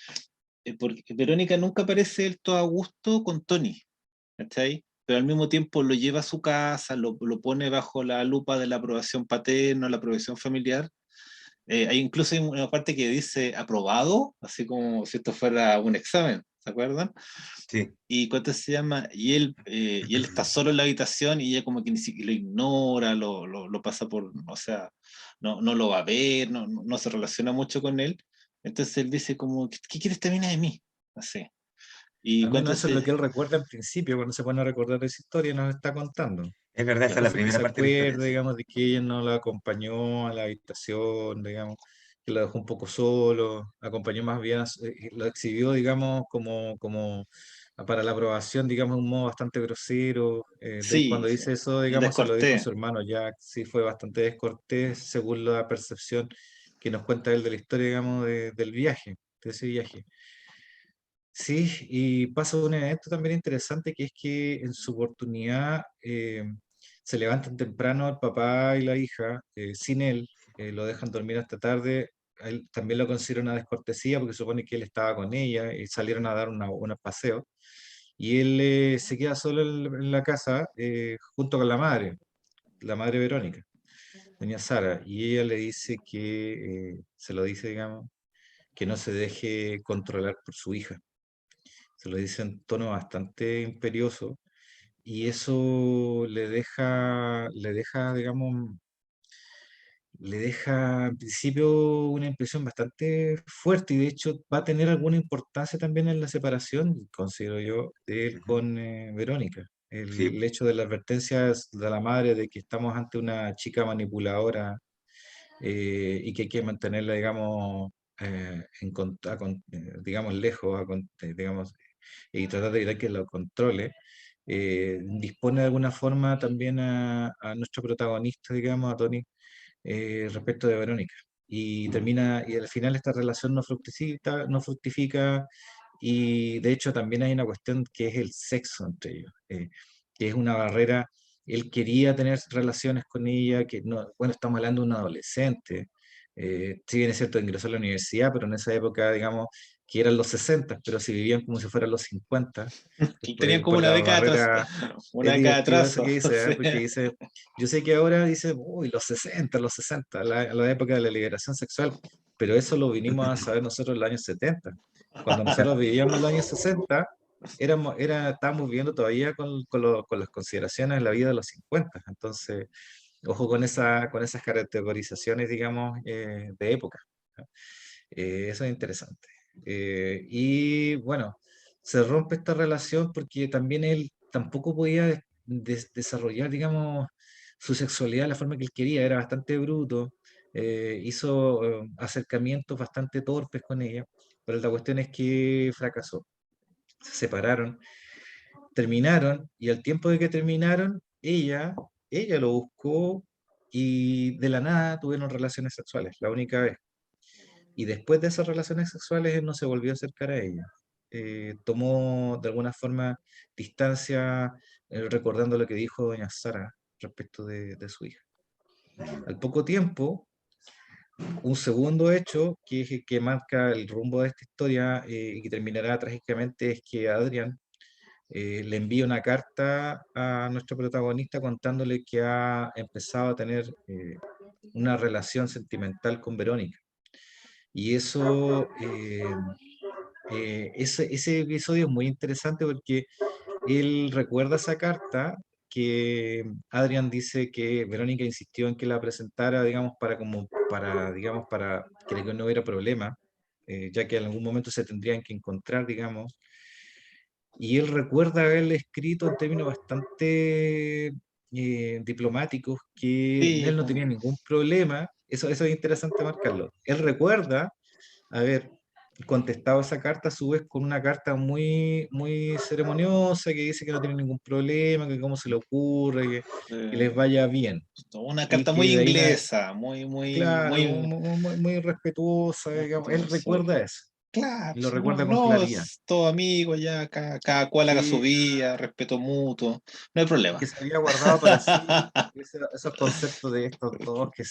Speaker 1: Verónica nunca parece del todo a gusto con Tony, ¿cachai? Pero al mismo tiempo lo lleva a su casa, lo pone bajo la lupa de la aprobación paterna, la aprobación familiar. Hay incluso hay una parte que dice aprobado, así como si esto fuera un examen, ¿se acuerdan?
Speaker 3: Sí.
Speaker 1: Y cuánto se llama, y él está solo en la habitación y ella como que ni siquiera lo ignora, lo pasa por, o sea, no lo va a ver, no se relaciona mucho con él. Entonces él dice como, ¿qué quiere esta mina de mí? Así. Y
Speaker 2: Al menos
Speaker 1: cuando
Speaker 2: eso es lo
Speaker 1: se,
Speaker 2: que él recuerda al principio, cuando se pone a recordar esa historia, nos está contando.
Speaker 3: Es verdad, esa es la
Speaker 2: Entonces que
Speaker 3: primera
Speaker 2: se
Speaker 3: parte de la historia,
Speaker 2: acuerde,
Speaker 3: sí.
Speaker 2: digamos, de que ella no la acompañó a la habitación, digamos, que lo dejó un poco solo, acompañó más bien, lo exhibió, digamos, como para la aprobación, digamos, de un modo bastante grosero.
Speaker 1: sí,
Speaker 2: Cuando dice eso, digamos, se lo dijo a
Speaker 1: descorté.
Speaker 2: su hermano Jack, sí fue bastante descortés, según la percepción que nos cuenta él de la historia, digamos, del viaje, de ese viaje. Sí, y pasa un evento también interesante que es que en su oportunidad se levantan temprano el papá y la hija sin él, lo dejan dormir hasta tarde. A él también lo considera una descortesía porque supone que él estaba con ella y salieron a dar unos paseos. Y él se queda solo en la casa junto con la madre Verónica, doña Sara, y ella le dice que, se lo dice, digamos, que no se deje controlar por su hija, se lo dice en tono bastante imperioso y eso digamos, le deja en principio una impresión bastante fuerte y de hecho va a tener alguna importancia también en la separación, considero yo, de él
Speaker 3: Ujú.
Speaker 2: con Verónica.
Speaker 3: Sí,
Speaker 2: El hecho de la advertencia de la madre de que estamos ante una chica manipuladora y que hay que mantenerla, digamos, digamos, lejos, digamos, y tratar de evitar que lo controle, dispone de alguna forma también a nuestro protagonista, digamos, a Tony, respecto de Verónica. Y al final esta relación no fructifica, y de hecho también hay una cuestión que es el sexo entre ellos, que es una barrera. Él quería tener relaciones con ella, que no, bueno, estamos hablando de un adolescente, si bien es cierto, ingresó a la universidad, pero en esa época, digamos, que eran los 60, pero si vivían como si fueran los 50,
Speaker 1: Tenían como
Speaker 2: por
Speaker 1: una
Speaker 2: la
Speaker 1: década atrás,
Speaker 2: barrera.
Speaker 1: una
Speaker 2: Es
Speaker 1: década de
Speaker 2: divertido eso
Speaker 1: atraso.
Speaker 2: que
Speaker 1: O
Speaker 2: dice, porque
Speaker 1: sea,
Speaker 2: dice, yo sé que ahora dice, uy, los 60 la época de la liberación sexual, pero eso lo vinimos a saber nosotros en los años 70. Cuando nosotros vivíamos los años 60, estábamos viviendo todavía con las consideraciones de la vida de los 50. Entonces, ojo con esas categorizaciones, digamos, de época. ¿No? Eso es interesante. Y bueno, se rompe esta relación porque también él tampoco podía desarrollar, digamos, su sexualidad de la forma que él quería, era bastante bruto, hizo acercamientos bastante torpes con ella, pero la cuestión es que fracasó. Se separaron, terminaron, y al tiempo de que terminaron, ella lo buscó y de la nada tuvieron relaciones sexuales, la única vez. Y después de esas relaciones sexuales, él no se volvió a acercar a ella. Tomó de alguna forma distancia, recordando lo que dijo doña Sara respecto de su hija. Al poco tiempo, un segundo hecho que marca el rumbo de esta historia y que terminará trágicamente es que Adrián le envía una carta a nuestro protagonista contándole que ha empezado a tener una relación sentimental con Verónica. Y ese episodio es muy interesante porque él recuerda esa carta que Adrián dice que Verónica insistió en que la presentara, digamos, digamos, para que no hubiera problema, ya que en algún momento se tendrían que encontrar, digamos. Y él recuerda haberle escrito en términos bastante diplomáticos que
Speaker 1: sí,
Speaker 2: él no tenía ningún problema. Eso es interesante marcarlo. Él recuerda haber contestado esa carta a su vez con una carta muy ceremoniosa que dice que no tiene ningún problema, que cómo se le ocurre, que les
Speaker 1: eh,
Speaker 2: vaya bien.
Speaker 1: una
Speaker 2: Y
Speaker 1: carta muy
Speaker 2: que de ahí,
Speaker 1: inglesa, muy, muy,
Speaker 2: claro,
Speaker 1: muy
Speaker 2: muy respetuosa, digamos. Él
Speaker 1: respetuosa.
Speaker 2: recuerda eso.
Speaker 1: Claro,
Speaker 2: y lo
Speaker 1: si no,
Speaker 2: recuerda con
Speaker 1: no,
Speaker 2: claridad.
Speaker 1: es todo amigo, ya, cada cual haga su
Speaker 2: Sí,
Speaker 1: vida, respeto mutuo, no hay
Speaker 2: y
Speaker 1: problema.
Speaker 2: que se había guardado para sí esos conceptos de estos dos que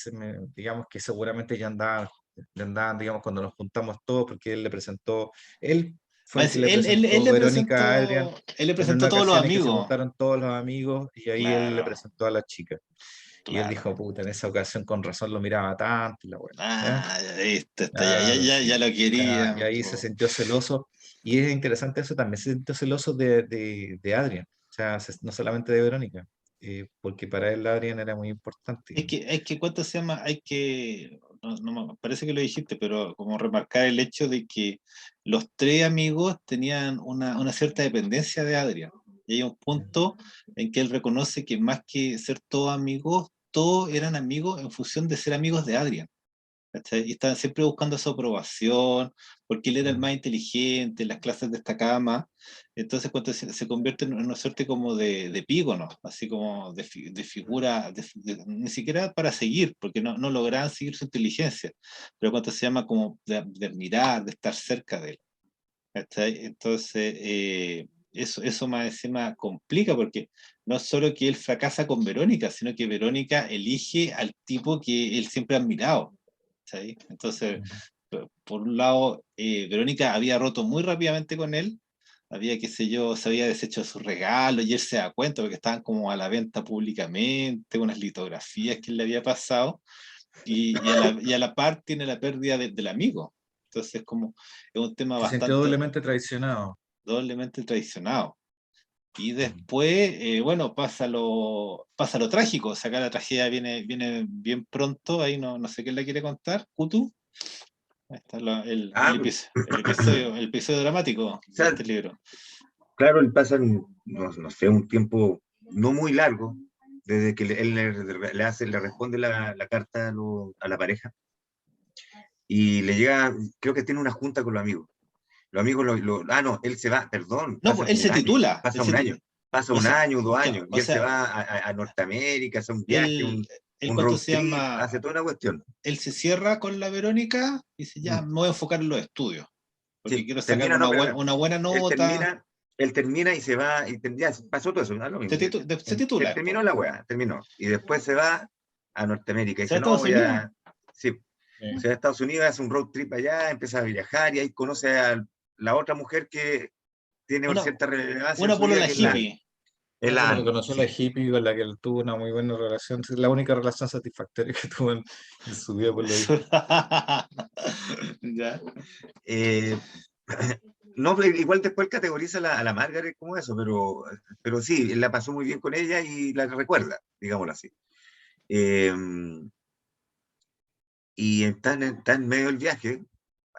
Speaker 2: digamos que seguramente ya andaban, digamos, cuando nos juntamos todos, porque él fue el que le presentó Verónica a Adrián
Speaker 1: él le
Speaker 2: en
Speaker 1: presentó
Speaker 2: una
Speaker 1: a todos los
Speaker 2: ocasión en que se
Speaker 1: amigos,
Speaker 2: juntaron todos los amigos y ahí él le
Speaker 1: claro,
Speaker 2: presentó a la chica. Y él
Speaker 1: claro.
Speaker 2: dijo, puta, en esa ocasión con razón lo miraba tanto y la buena, ¿ya?
Speaker 1: Ah, ya viste,
Speaker 2: Claro,
Speaker 1: ya
Speaker 2: sí.
Speaker 1: lo
Speaker 2: Ya,
Speaker 1: quería.
Speaker 2: y ahí se sintió celoso. Y es interesante eso, también se sintió celoso de Adrián, o sea, no solamente de Verónica, porque para él Adrián era muy importante.
Speaker 1: ¿Cuánto se llama? Parece que lo dijiste, pero como remarcar el hecho de que los tres amigos tenían una cierta dependencia de Adrián. Y hay un punto en que él reconoce que más que ser todos amigos, todos eran amigos en función de ser amigos de Adrián. ¿Cachai? Y estaban siempre buscando esa aprobación, porque él era el
Speaker 2: Mm.
Speaker 1: más inteligente, en las clases destacaba más. Entonces, cuando se convierte en una suerte como de epígono, así como de figura, ni siquiera para seguir, porque no lograban seguir su inteligencia, pero cuando se llama como de admirar, de estar cerca de él. ¿Cachai? Entonces, eso más encima complica, porque no es solo que él fracasa con Verónica, sino que Verónica elige al tipo que él siempre ha admirado. ¿Cachai? Entonces,
Speaker 2: Mm.
Speaker 1: por un lado, Verónica había roto muy rápidamente con él, había, qué sé yo, se había deshecho de sus regalos y él se da cuenta porque estaban como a la venta públicamente, unas litografías que él le había pasado, y a la par tiene la pérdida del amigo. Entonces, como es un tema
Speaker 2: Se sintió
Speaker 1: bastante
Speaker 2: doblemente traicionado.
Speaker 1: doblemente traicionado. Y
Speaker 2: Mm.
Speaker 1: después, bueno, pasa lo trágico, o sea, acá la tragedia viene bien pronto, ahí no sé quién la quiere contar, Kutu. Ahí está
Speaker 3: Ah,
Speaker 1: el episodio dramático
Speaker 3: o
Speaker 1: de
Speaker 3: sea,
Speaker 1: este libro.
Speaker 3: claro, pasan, no sé, un tiempo no muy largo, desde que él le responde la carta a la pareja, y le llega, creo que tiene una junta con los amigos. Los amigos, no, él se va, perdón,
Speaker 1: No,
Speaker 3: pasa
Speaker 1: pues él
Speaker 3: como
Speaker 1: se
Speaker 3: un año,
Speaker 1: titula,
Speaker 3: pasa un año, pasa
Speaker 1: o
Speaker 3: un
Speaker 1: sea,
Speaker 3: año, 2 años, y
Speaker 1: o
Speaker 3: él se
Speaker 1: sea,
Speaker 3: va a Norteamérica, hace un viaje,
Speaker 1: él, él
Speaker 3: un
Speaker 1: cuando
Speaker 3: road
Speaker 1: se
Speaker 3: trip,
Speaker 1: llama,
Speaker 3: hace toda una cuestión.
Speaker 1: él se cierra con la Verónica y dice, ya,
Speaker 3: Mm,
Speaker 1: me voy a enfocar en los estudios, porque
Speaker 3: sí,
Speaker 1: quiero sacar
Speaker 3: termina, no, pero
Speaker 1: una buena
Speaker 3: él
Speaker 1: nota.
Speaker 3: termina, él termina y se va, ya pasó todo eso, no es lo mismo.
Speaker 1: Se titula
Speaker 3: Terminó
Speaker 1: después.
Speaker 3: la wea, terminó. Y después se va a Norteamérica y
Speaker 1: ¿Se va a
Speaker 3: dice, no,
Speaker 1: Estados
Speaker 3: voy
Speaker 1: Unidos?
Speaker 3: a, sí, se va a Estados Unidos, hace un road trip allá, empieza a viajar y ahí conoce a la otra mujer que tiene
Speaker 1: Una,
Speaker 3: cierta relevancia en
Speaker 1: una
Speaker 3: su vida,
Speaker 1: polola
Speaker 3: que es
Speaker 1: hippie.
Speaker 3: el Anne,
Speaker 2: Conoció a la
Speaker 3: sí.
Speaker 2: hippie con la que él tuvo una muy buena relación. Es la única relación satisfactoria que tuvo en su vida, por lo visto.
Speaker 1: Ya.
Speaker 3: Eh, no, pero igual después categoriza a la Margaret como eso, pero sí, él la pasó muy bien con ella y la recuerda, digámoslo así. Eh, y está en medio del viaje,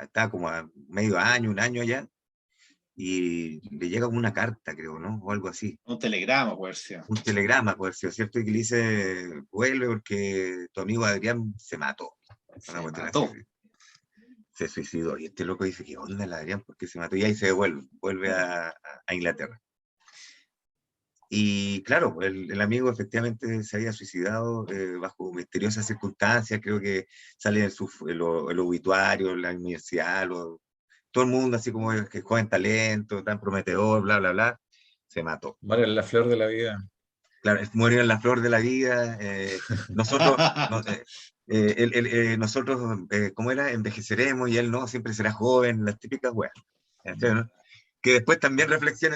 Speaker 3: está como a medio año, un año allá, y le llega como una carta, creo, ¿no? O algo así.
Speaker 1: Un telegrama, pues, sí.
Speaker 3: Un telegrama, por ser cierto, y que le dice, vuelve porque tu amigo Adrián se mató. Una
Speaker 1: Se
Speaker 3: cuestión así,
Speaker 1: mató.
Speaker 3: sí. Se suicidó. Y este loco dice, ¿qué onda el Adrián? ¿Por qué se mató? Y ahí se devuelve, vuelve a Inglaterra. Y claro, pues, el amigo efectivamente se había suicidado bajo misteriosas circunstancias, creo que sale el obituario, la universidad, todo el mundo así como que joven talento, tan prometedor, bla, bla, bla, se mató.
Speaker 2: Vale, la flor de la vida.
Speaker 3: Claro, murió en la flor de la vida, nosotros, nosotros, ¿cómo era? Envejeceremos y él no, siempre será joven, las típicas weas. ¿Cachai, no? Que después también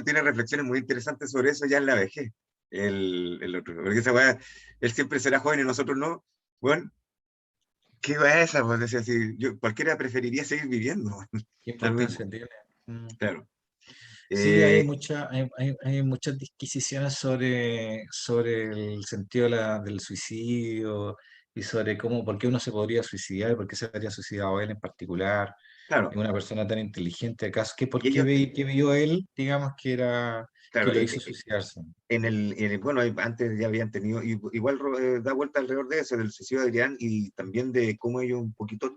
Speaker 3: tiene reflexiones muy interesantes sobre eso ya en la vejez, el otro, porque esa wea, él siempre será joven y nosotros no, bueno, ¿qué wea es esa? Pues decía así, cualquiera preferiría seguir viviendo,
Speaker 2: ¿Qué
Speaker 3: lo mismo,
Speaker 2: importancia tiene? Mm.
Speaker 3: claro.
Speaker 2: Sí,
Speaker 3: Eh,
Speaker 2: hay muchas disquisiciones sobre el sentido del suicidio y sobre por qué uno se podría suicidar, por qué se habría suicidado él en particular,
Speaker 3: claro,
Speaker 2: es una persona tan inteligente, ¿acaso? ¿Por
Speaker 3: y
Speaker 2: qué,
Speaker 3: ellos,
Speaker 2: qué vio él, digamos, que
Speaker 3: claro,
Speaker 2: lo hizo suicidarse?
Speaker 3: bueno, antes ya habían tenido, igual da vuelta alrededor de eso, del suicidio de Adrián y también de cómo ellos un poquito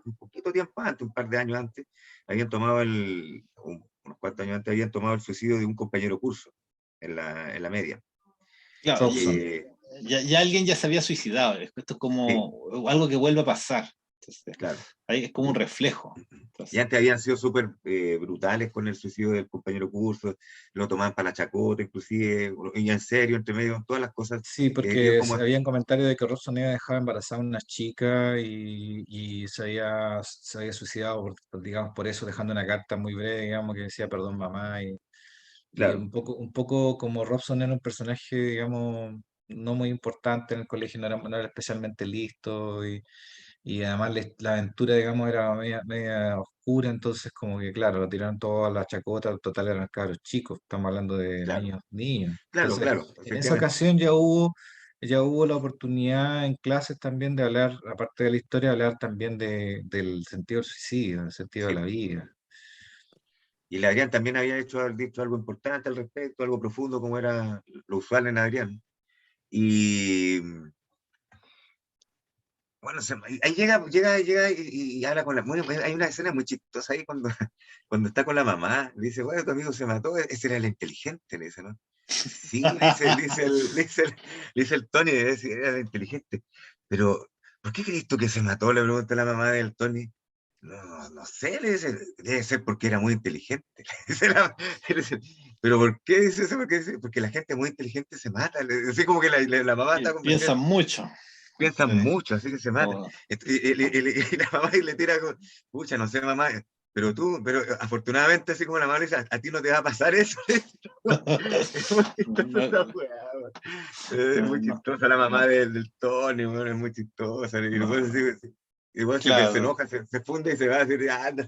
Speaker 3: tiempo antes, un par de años antes, habían tomado unos cuantos años antes, habían tomado el suicidio de un compañero curso en la media.
Speaker 1: Claro,
Speaker 2: Robson.
Speaker 1: ya alguien ya se había suicidado. Esto es
Speaker 3: Sí,
Speaker 1: como algo que vuelve a pasar. Entonces,
Speaker 3: claro.
Speaker 1: ahí es como un reflejo.
Speaker 3: Y antes habían sido súper brutales con el suicidio del compañero curso, lo tomaban para la chacota, inclusive, y en serio, entre medio, todas las cosas.
Speaker 2: Sí, porque habían comentarios de que Robson había dejado embarazada a una chica y se había suicidado, digamos, por eso, dejando una carta muy breve, digamos, que decía perdón mamá. Y
Speaker 3: claro,
Speaker 2: un poco como Robson era un personaje, digamos, no muy importante en el colegio, no era especialmente listo y además la aventura, digamos, era media oscura, entonces como que, claro, lo tiraron todo a la chacota, total eran cabros chicos, estamos hablando de
Speaker 3: claro,
Speaker 2: niños.
Speaker 3: claro,
Speaker 2: Entonces,
Speaker 3: claro,
Speaker 2: en esa
Speaker 3: efectivamente.
Speaker 2: ocasión ya hubo la oportunidad en clases también de hablar, aparte de la historia, hablar también del sentido del suicidio, del sentido de
Speaker 3: Sí.
Speaker 2: la vida.
Speaker 3: Y el Adrián también había dicho algo importante al respecto, algo profundo, como era lo usual en Adrián. Y bueno, ahí llega y habla con la. Bueno, hay una escena muy chistosa ahí cuando, cuando está con la mamá. Le dice, bueno, tu amigo se mató, ese era el inteligente, le dice, ¿no? Sí, le dice el Tony, era el inteligente. Pero, ¿por qué crees tú que se mató? Le pregunta la mamá del Tony. No, no sé, le dice, debe ser porque era muy inteligente. Le dice, pero ¿por qué dice eso? Porque la gente muy inteligente se mata. Así como que la mamá está
Speaker 1: Piensan
Speaker 3: convenciendo,
Speaker 1: mucho.
Speaker 3: piensan
Speaker 1: Sí.
Speaker 3: mucho, así que se matan.
Speaker 1: O-
Speaker 3: Y la mamá le tira con, pucha, no sé, mamá, pero afortunadamente, así como la mamá le dice, a ti no te va a pasar eso. Es muy chistosa esa
Speaker 1: no,
Speaker 3: weá, weón. Es muy
Speaker 1: no,
Speaker 3: chistosa la mamá
Speaker 1: no,
Speaker 3: del Tony, weón, es muy chistosa. Y después
Speaker 1: no,
Speaker 3: igual se
Speaker 1: claro.
Speaker 3: enoja, se funde y se va a decir, anda,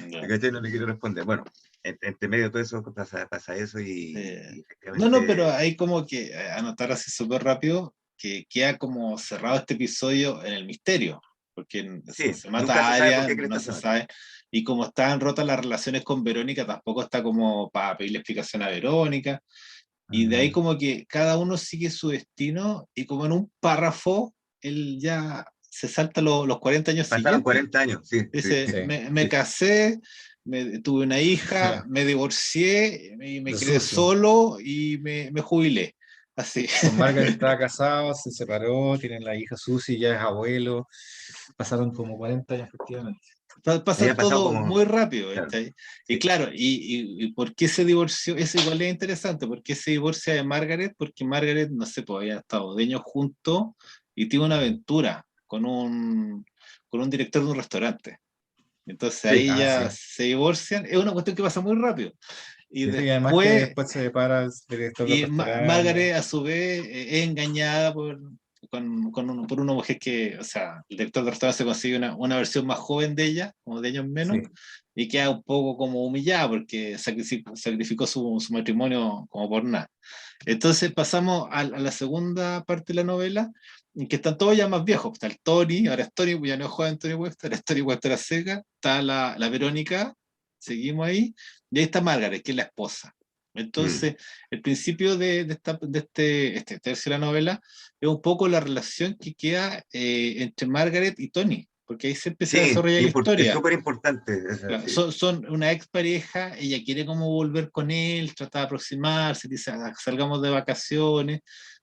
Speaker 1: Ya.
Speaker 3: ¿cachai? No le quiero responder. Bueno, entre medio de todo eso pasa eso
Speaker 1: Eh,
Speaker 3: y
Speaker 1: no, pero
Speaker 3: efectivamente,
Speaker 1: hay como que anotar así súper rápido que queda como cerrado este episodio en el misterio, porque
Speaker 3: sí,
Speaker 1: se
Speaker 3: nunca
Speaker 1: mata a
Speaker 3: se sabe por
Speaker 1: Arya,
Speaker 3: qué
Speaker 1: no
Speaker 3: Cresta
Speaker 1: se
Speaker 3: se mata.
Speaker 1: sabe, y como están rotas las relaciones con Verónica, tampoco está como para pedirle explicación a Verónica, y de ahí
Speaker 2: Mm.
Speaker 1: como que cada uno sigue su destino, y como en un párrafo, él ya se salta los 40 años
Speaker 3: Pasaron
Speaker 1: siguientes.
Speaker 3: 40 años, sí, sí,
Speaker 1: Dice,
Speaker 2: Sí,
Speaker 1: me
Speaker 3: sí.
Speaker 1: casé, tuve una hija, me divorcié, y me
Speaker 2: lo
Speaker 1: quedé
Speaker 2: sucio.
Speaker 1: solo y me jubilé. Así.
Speaker 2: Con Margaret estaba casado, se separó, tienen la hija Susie, ya es abuelo. Pasaron como 40 años, efectivamente.
Speaker 1: Pasa
Speaker 3: Había pasado
Speaker 1: todo
Speaker 3: como,
Speaker 1: muy rápido,
Speaker 3: claro,
Speaker 1: ¿cachai? Y
Speaker 3: sí.
Speaker 1: claro, y por qué se divorció, eso igual es interesante, ¿por qué se divorcia de Margaret? Porque Margaret, no sé, pues había estado de años juntos y tiene una aventura con un director de un restaurante. Entonces
Speaker 3: Sí,
Speaker 1: ahí
Speaker 2: Ah,
Speaker 1: ya
Speaker 2: sí.
Speaker 1: se divorcian, es una cuestión que pasa muy rápido. Y
Speaker 2: Sí, y además que
Speaker 1: después
Speaker 2: después se separa el director del
Speaker 1: Y
Speaker 2: restaurante.
Speaker 1: Margaret, a su vez, es engañada por una mujer que, o sea, el director de restaurante se consigue una versión más joven de ella, como de años menos,
Speaker 2: Sí.
Speaker 1: y queda un poco como humillada porque sacrificó su matrimonio como por nada. Entonces pasamos a la segunda parte de la novela, en que están todos ya más viejos. Está el Tony, ahora es Tony, ya no es joven Tony Webster, es Tony Webster a seca, está la Verónica, seguimos ahí, y ahí está Margaret, que es la esposa.
Speaker 3: Mm,
Speaker 1: Entonces, el principio de este tercio de la novela es un poco la relación que queda entre Margaret y Tony, porque ahí se empieza a
Speaker 3: sí,
Speaker 1: desarrollar la
Speaker 3: es
Speaker 1: historia.
Speaker 3: súper importante,
Speaker 1: Claro,
Speaker 3: sí.
Speaker 1: son una expareja, ella quiere como volver con él, trata de aproximarse, dice, "Ah, salgamos de vacaciones",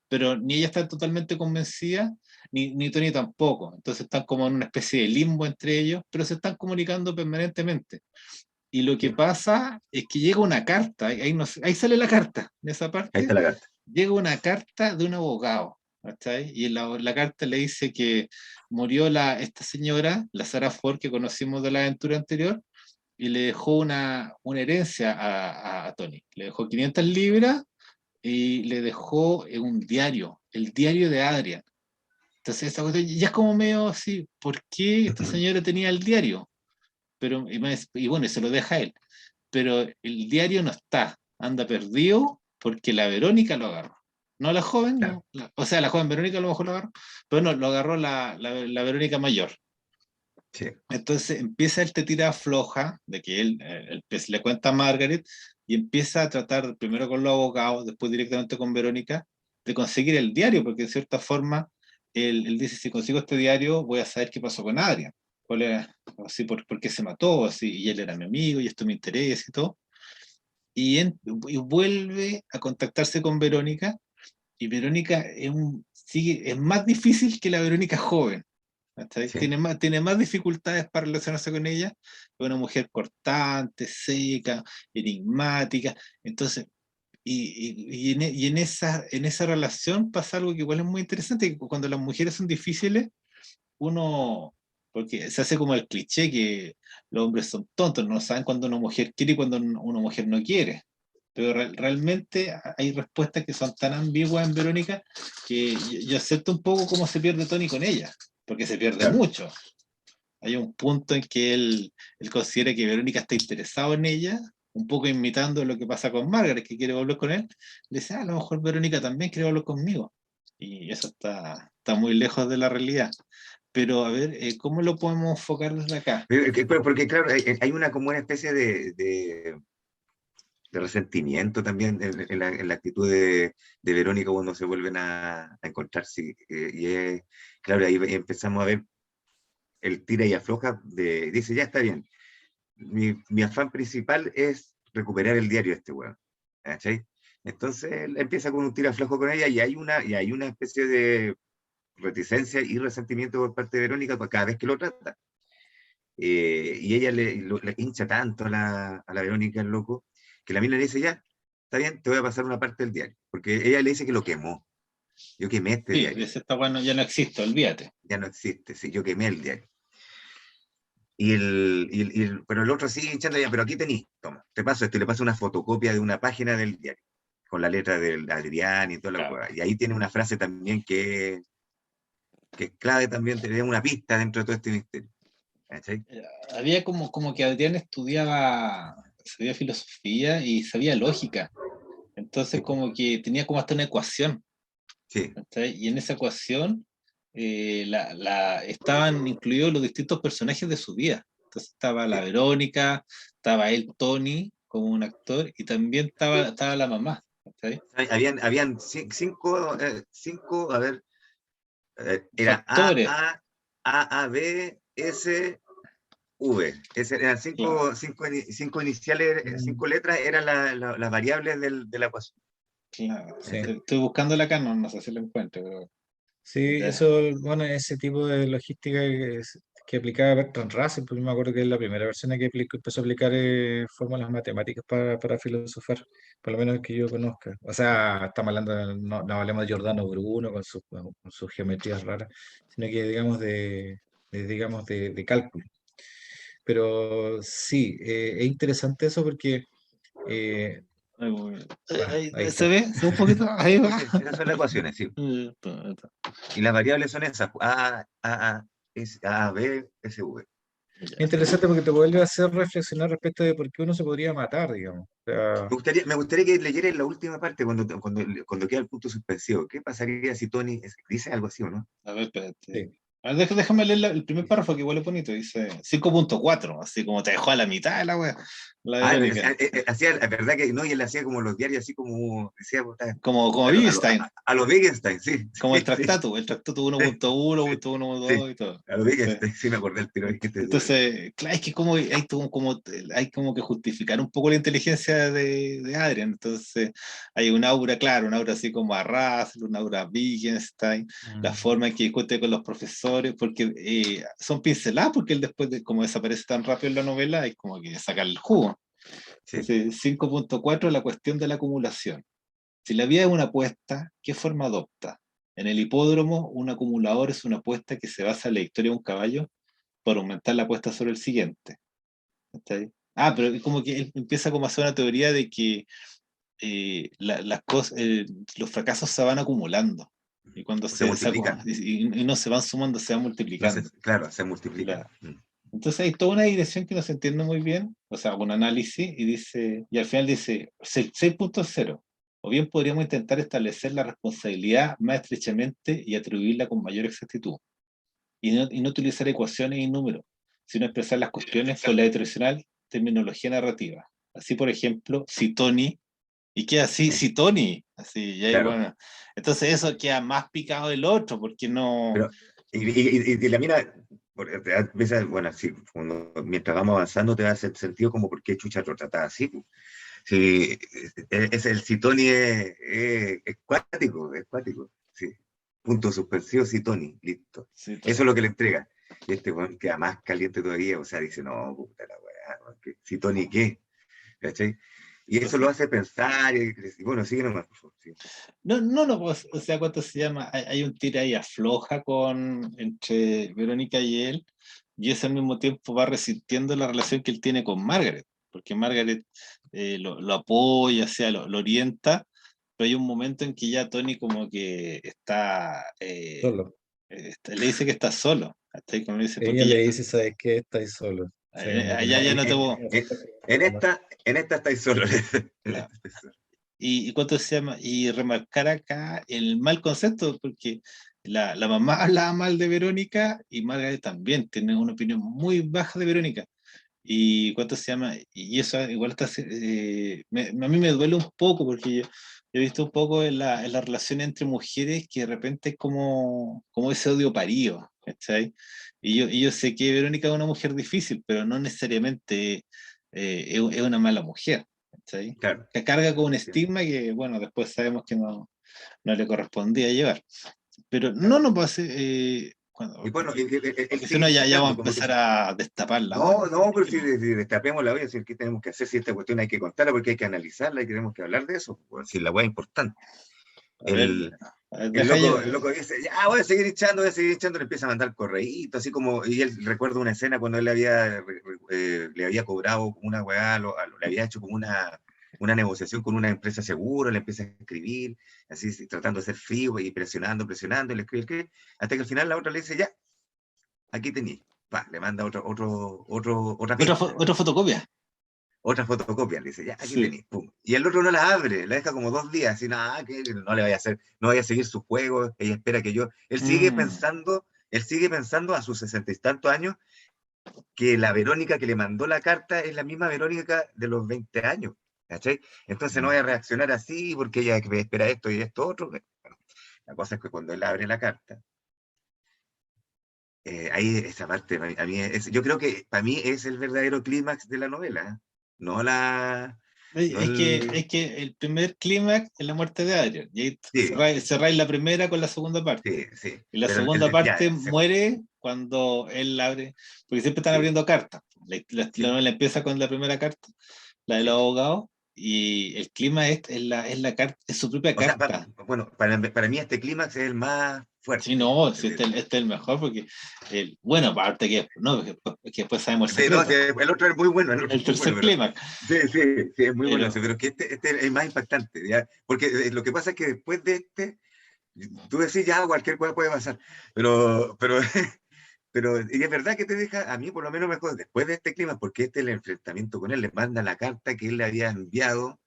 Speaker 1: pero ni ella está totalmente convencida, ni Tony tampoco. Entonces están como en una especie de limbo entre ellos, pero se están comunicando permanentemente. Y lo que
Speaker 3: Sí.
Speaker 1: pasa es que llega una carta, ahí, ahí sale la carta, en esa
Speaker 3: Ahí
Speaker 1: parte,
Speaker 3: está la carta.
Speaker 1: llega una carta de un abogado, ¿cachai? Y en la carta le dice que murió esta señora, la Sarah Ford, que conocimos de la aventura anterior, y le dejó una herencia a Tony. Le dejó 500 libras y le dejó un diario, el diario de Adrian. Entonces, esa cuestión ya es como medio así, ¿por qué esta señora tenía el diario? Pero, y bueno, y se lo deja a él. Pero el diario no está, anda perdido porque la Verónica lo agarró. No la joven,
Speaker 3: Claro,
Speaker 1: no. O sea, la joven Verónica a lo mejor lo agarró, pero no, lo agarró la Verónica mayor.
Speaker 3: sí.
Speaker 1: Entonces empieza el te tira floja de que él le cuenta a Margaret y empieza a tratar primero con los abogados, después directamente con Verónica, de conseguir el diario, porque de cierta forma él dice, si consigo este diario voy a saber qué pasó con Adrian, cuál era, así, por qué se mató, así, y él era mi amigo y esto me interesa y todo. Y vuelve a contactarse con Verónica y Verónica es más difícil que la Verónica joven.
Speaker 3: Sí.
Speaker 1: Tiene más dificultades para relacionarse con ella, que una mujer cortante, seca, enigmática. Entonces, en esa relación pasa algo que igual es muy interesante, que cuando las mujeres son difíciles, uno, porque se hace como el cliché que los hombres son tontos, no saben cuando una mujer quiere y cuando una mujer no quiere. Pero realmente hay respuestas que son tan ambiguas en Verónica que yo acepto un poco cómo se pierde Tony con ella, porque se pierde
Speaker 3: Claro.
Speaker 1: mucho. Hay un punto en que él considera que Verónica está interesada en ella, un poco imitando lo que pasa con Margaret, que quiere volver con él. Le dice, a lo mejor Verónica también quiere volver conmigo. Y eso está muy lejos de la realidad. Pero a ver, ¿cómo lo podemos enfocar desde acá?
Speaker 3: Porque claro, hay una como una especie de resentimiento también en la actitud de Verónica cuando se vuelven a encontrar. Sí, claro, ahí empezamos a ver el tira y afloja, dice, ya está bien, mi afán principal es recuperar el diario de este weón. ¿Cachai? Entonces él empieza con un tira aflojo con ella y hay una especie de reticencia y resentimiento por parte de Verónica cada vez que lo trata. Y ella le hincha tanto a la Verónica, el loco, que la mina le dice, ya, está bien, te voy a pasar una parte del diario. Porque ella le dice que lo quemó. Yo quemé este
Speaker 1: Sí,
Speaker 3: diario.
Speaker 1: dice, está bueno, ya no existe, olvídate.
Speaker 3: Ya no existe, sí, yo quemé el diario. Pero el otro sigue hinchando ya, pero aquí tenés, toma, te paso esto, y le paso una fotocopia de una página del diario, con la letra del Adrián y toda la
Speaker 1: Claro.
Speaker 3: hueá. Y ahí tiene una frase también que es clave también, tener una pista dentro de todo este misterio. ¿Cachai?
Speaker 1: Había como que Adrián sabía filosofía y sabía lógica. Entonces
Speaker 3: Sí,
Speaker 1: como que tenía como hasta una ecuación.
Speaker 3: sí,
Speaker 1: ¿Cachai? Y en esa ecuación estaban incluidos los distintos personajes de su vida. Entonces estaba la
Speaker 3: sí.
Speaker 1: Verónica, estaba él, Tony, como un actor, y también estaba la mamá. ¿Cachai?
Speaker 3: Habían cinco, a ver, era
Speaker 1: Factores,
Speaker 3: A, B, S, V. Eran
Speaker 1: claro.
Speaker 3: cinco iniciales, cinco letras, eran las variables de la ecuación.
Speaker 1: Claro.
Speaker 2: Sí.
Speaker 1: Estoy buscándola acá, no sé si lo encuentro, pero
Speaker 2: Sí,
Speaker 1: ya.
Speaker 2: eso, bueno, ese tipo de logística que aplicaba Bertrand Russell, pues yo me acuerdo que es la primera persona que empezó a aplicar fórmulas matemáticas para filosofar, por lo menos que yo conozca. O sea, estamos hablando, no hablemos de Giordano Bruno con sus geometrías raras, sino que digamos de cálculo. Pero sí, es interesante eso porque, eh, ahí
Speaker 1: ¿Se
Speaker 2: está.
Speaker 1: ve? ¿Se ve un poquito? Ahí
Speaker 3: Sí,
Speaker 1: va.
Speaker 3: sí, esas son las ecuaciones, sí. Y las variables son esas, A, B, S, V.
Speaker 2: Es interesante porque te vuelve a hacer reflexionar respecto de por qué uno se podría matar, digamos. O sea,
Speaker 3: Me gustaría que leyeras la última parte cuando queda el punto suspensivo. ¿Qué pasaría si Tony dice algo así o no?
Speaker 1: A ver, espérate.
Speaker 2: sí.
Speaker 1: A ver, déjame leer el primer párrafo que igual es bonito. Dice 5.4, así como te dejó a la mitad de la wea. La Verónica.
Speaker 3: Hacía, la verdad que no, y él hacía como los diarios, así como decía,
Speaker 1: Como
Speaker 3: a, lo- a, lo-
Speaker 1: Wittgenstein,
Speaker 3: a los Wittgenstein, sí,
Speaker 1: como
Speaker 3: sí, sí,
Speaker 1: el tractato
Speaker 3: sí,
Speaker 1: 1.1,
Speaker 3: sí,
Speaker 1: punto 1,
Speaker 3: sí,
Speaker 1: 2 y todo.
Speaker 3: a los Wittgenstein, sí me acordé el tiro.
Speaker 1: Entonces, claro, es que como hay como que justificar un poco la inteligencia de Adrian. Entonces, hay un aura, claro, un aura así como a Russell, un aura a Wittgenstein, la forma en que discute con los profesores, porque son pinceladas, porque él después de como desaparece tan rápido en la novela, hay como que sacar el jugo.
Speaker 3: Sí,
Speaker 1: Entonces, 5.4, la cuestión de la acumulación. Si la vida es una apuesta, ¿qué forma adopta? En el hipódromo, un acumulador es una apuesta que se basa en la historia de un caballo para aumentar la apuesta sobre el siguiente. ¿Está ahí? Ah, pero es como que él empieza como a hacer una teoría de que las cosas, los fracasos se van acumulando. Y cuando
Speaker 3: se multiplican,
Speaker 1: y no se van sumando, se van
Speaker 3: no sé,
Speaker 1: multiplicando.
Speaker 3: claro, se multiplican.
Speaker 1: Claro. Entonces hay toda una dirección que no se entiende muy bien, o sea, un análisis, y al final dice 6.0. O bien podríamos intentar establecer la responsabilidad más estrechamente y atribuirla con mayor exactitud y no utilizar ecuaciones y números, sino expresar las cuestiones con la tradicional terminología narrativa. Así, por ejemplo, si Tony, y queda así, si Tony, así, ya, y
Speaker 3: Claro,
Speaker 1: bueno, entonces eso queda más picado del otro, porque no,
Speaker 3: pero, y la mira, bueno, sí, mientras vamos avanzando te va a hacer sentido como por qué Chucha lo trataba así, pues. Sí, el Citoni es cuático, sí. puntos suspensivos y Tony, listo.
Speaker 1: Sí,
Speaker 3: Eso es lo que le entrega. Y este weón queda más caliente todavía, o sea, dice, no, puta la weá, si Tony qué, ¿cachai? Y eso lo hace pensar, y bueno, sigue nomás, por favor. Sí.
Speaker 1: No, pues, o sea, ¿cuánto se llama? Hay un tira y afloja entre Verónica y él, y ese al mismo tiempo va resintiendo la relación que él tiene con Margaret, porque Margaret lo apoya, o sea, lo orienta, pero hay un momento en que ya Tony como que está,
Speaker 2: Solo.
Speaker 1: le dice que está solo, Como le dice,
Speaker 2: Ella
Speaker 1: porque
Speaker 2: le dice, ¿sabes qué? Estáis solo. Sí, no
Speaker 1: allá ya
Speaker 2: tenemos...
Speaker 1: no te puedo.
Speaker 3: En esta estáis solo.
Speaker 1: Claro. Y cuánto se llama, y remarcar acá el mal concepto, porque la mamá hablaba mal de Verónica y Margaret también tiene una opinión muy baja de Verónica. Y cuánto se llama, y eso igual está, a mí me duele un poco porque yo he visto un poco en la relación entre mujeres que de repente es como ese odio parido, ¿cachai? Y yo sé que Verónica es una mujer difícil, pero no necesariamente es una mala mujer, ¿cachai?
Speaker 3: Claro.
Speaker 1: Que carga con un
Speaker 3: Sí.
Speaker 1: estigma que, bueno, después sabemos que no le correspondía llevar. Pero
Speaker 3: Claro.
Speaker 1: no pasa,
Speaker 3: Y bueno, él
Speaker 1: porque si
Speaker 3: sigue
Speaker 1: no ya vamos a
Speaker 3: insistendo, como que
Speaker 1: empezar a destapar la olla.
Speaker 3: no, pero si destapemos la olla, si ¿qué tenemos que hacer? Si esta cuestión hay que contarla porque hay que analizarla y tenemos que hablar de eso, pues, si la weá es importante.
Speaker 1: A ver,
Speaker 3: El
Speaker 1: deja yo.
Speaker 3: loco dice, ya voy a seguir hinchando, le empieza a mandar correitos, así como, y él recuerda una escena cuando él le había cobrado como una weá, le había hecho como una negociación con una empresa segura, le empieza a escribir, así tratando de ser frío y presionando, y le escribe, hasta que al final la otra le dice, ya, aquí tenéis, le manda otra pista.
Speaker 1: Otra fotocopia.
Speaker 3: Otra fotocopia, le dice, ya, aquí
Speaker 1: Sí.
Speaker 3: tenéis, pum. Y el otro no la abre, la deja como 2 días, así, nada, que no le vaya a hacer, no vaya a seguir su juego, ella espera que yo, él sigue pensando a sus 60 y tantos años, que la Verónica que le mandó la carta es la misma Verónica de los 20 años, ¿cachai? Entonces no vaya a reaccionar así, porque ella espera esto y esto otro. Bueno, la cosa es que cuando él abre la carta, ahí esa parte, a mí yo creo que para mí es el verdadero clímax de la novela, ¿eh? No la... No
Speaker 1: Es que el primer clímax es la muerte de Adrian. Y ahí
Speaker 3: sí,
Speaker 1: cerráis la primera con la segunda parte.
Speaker 3: sí, sí.
Speaker 1: Y la
Speaker 3: Pero
Speaker 1: segunda parte
Speaker 3: ya,
Speaker 1: muere cuando él abre, porque siempre están
Speaker 3: sí,
Speaker 1: abriendo cartas. La
Speaker 3: sí,
Speaker 1: novela empieza con la primera carta, la de los
Speaker 3: sí.
Speaker 1: abogados, y el clima es la carta, es su propia
Speaker 3: O sea,
Speaker 1: carta.
Speaker 3: bueno, para mí este clímax es el más
Speaker 1: Sí,
Speaker 3: fuerte.
Speaker 1: no, sí, este es el mejor porque, bueno, aparte que, no, que después sabemos el
Speaker 3: Sí, no, sí,
Speaker 1: secreto,
Speaker 3: el otro es muy bueno, el otro
Speaker 1: el
Speaker 3: es muy bueno,
Speaker 1: tercer
Speaker 3: pero
Speaker 1: clímax.
Speaker 3: sí, sí, sí, es muy bueno ese,
Speaker 1: Pero,
Speaker 3: pero que este es más impactante, ¿ya? Porque lo que pasa es que después de este, tú decís ya cualquier cosa puede pasar, pero, pero y es verdad que te deja, a mí por lo menos mejor, después de este clima, porque este es el enfrentamiento con él, le manda la carta que él le había enviado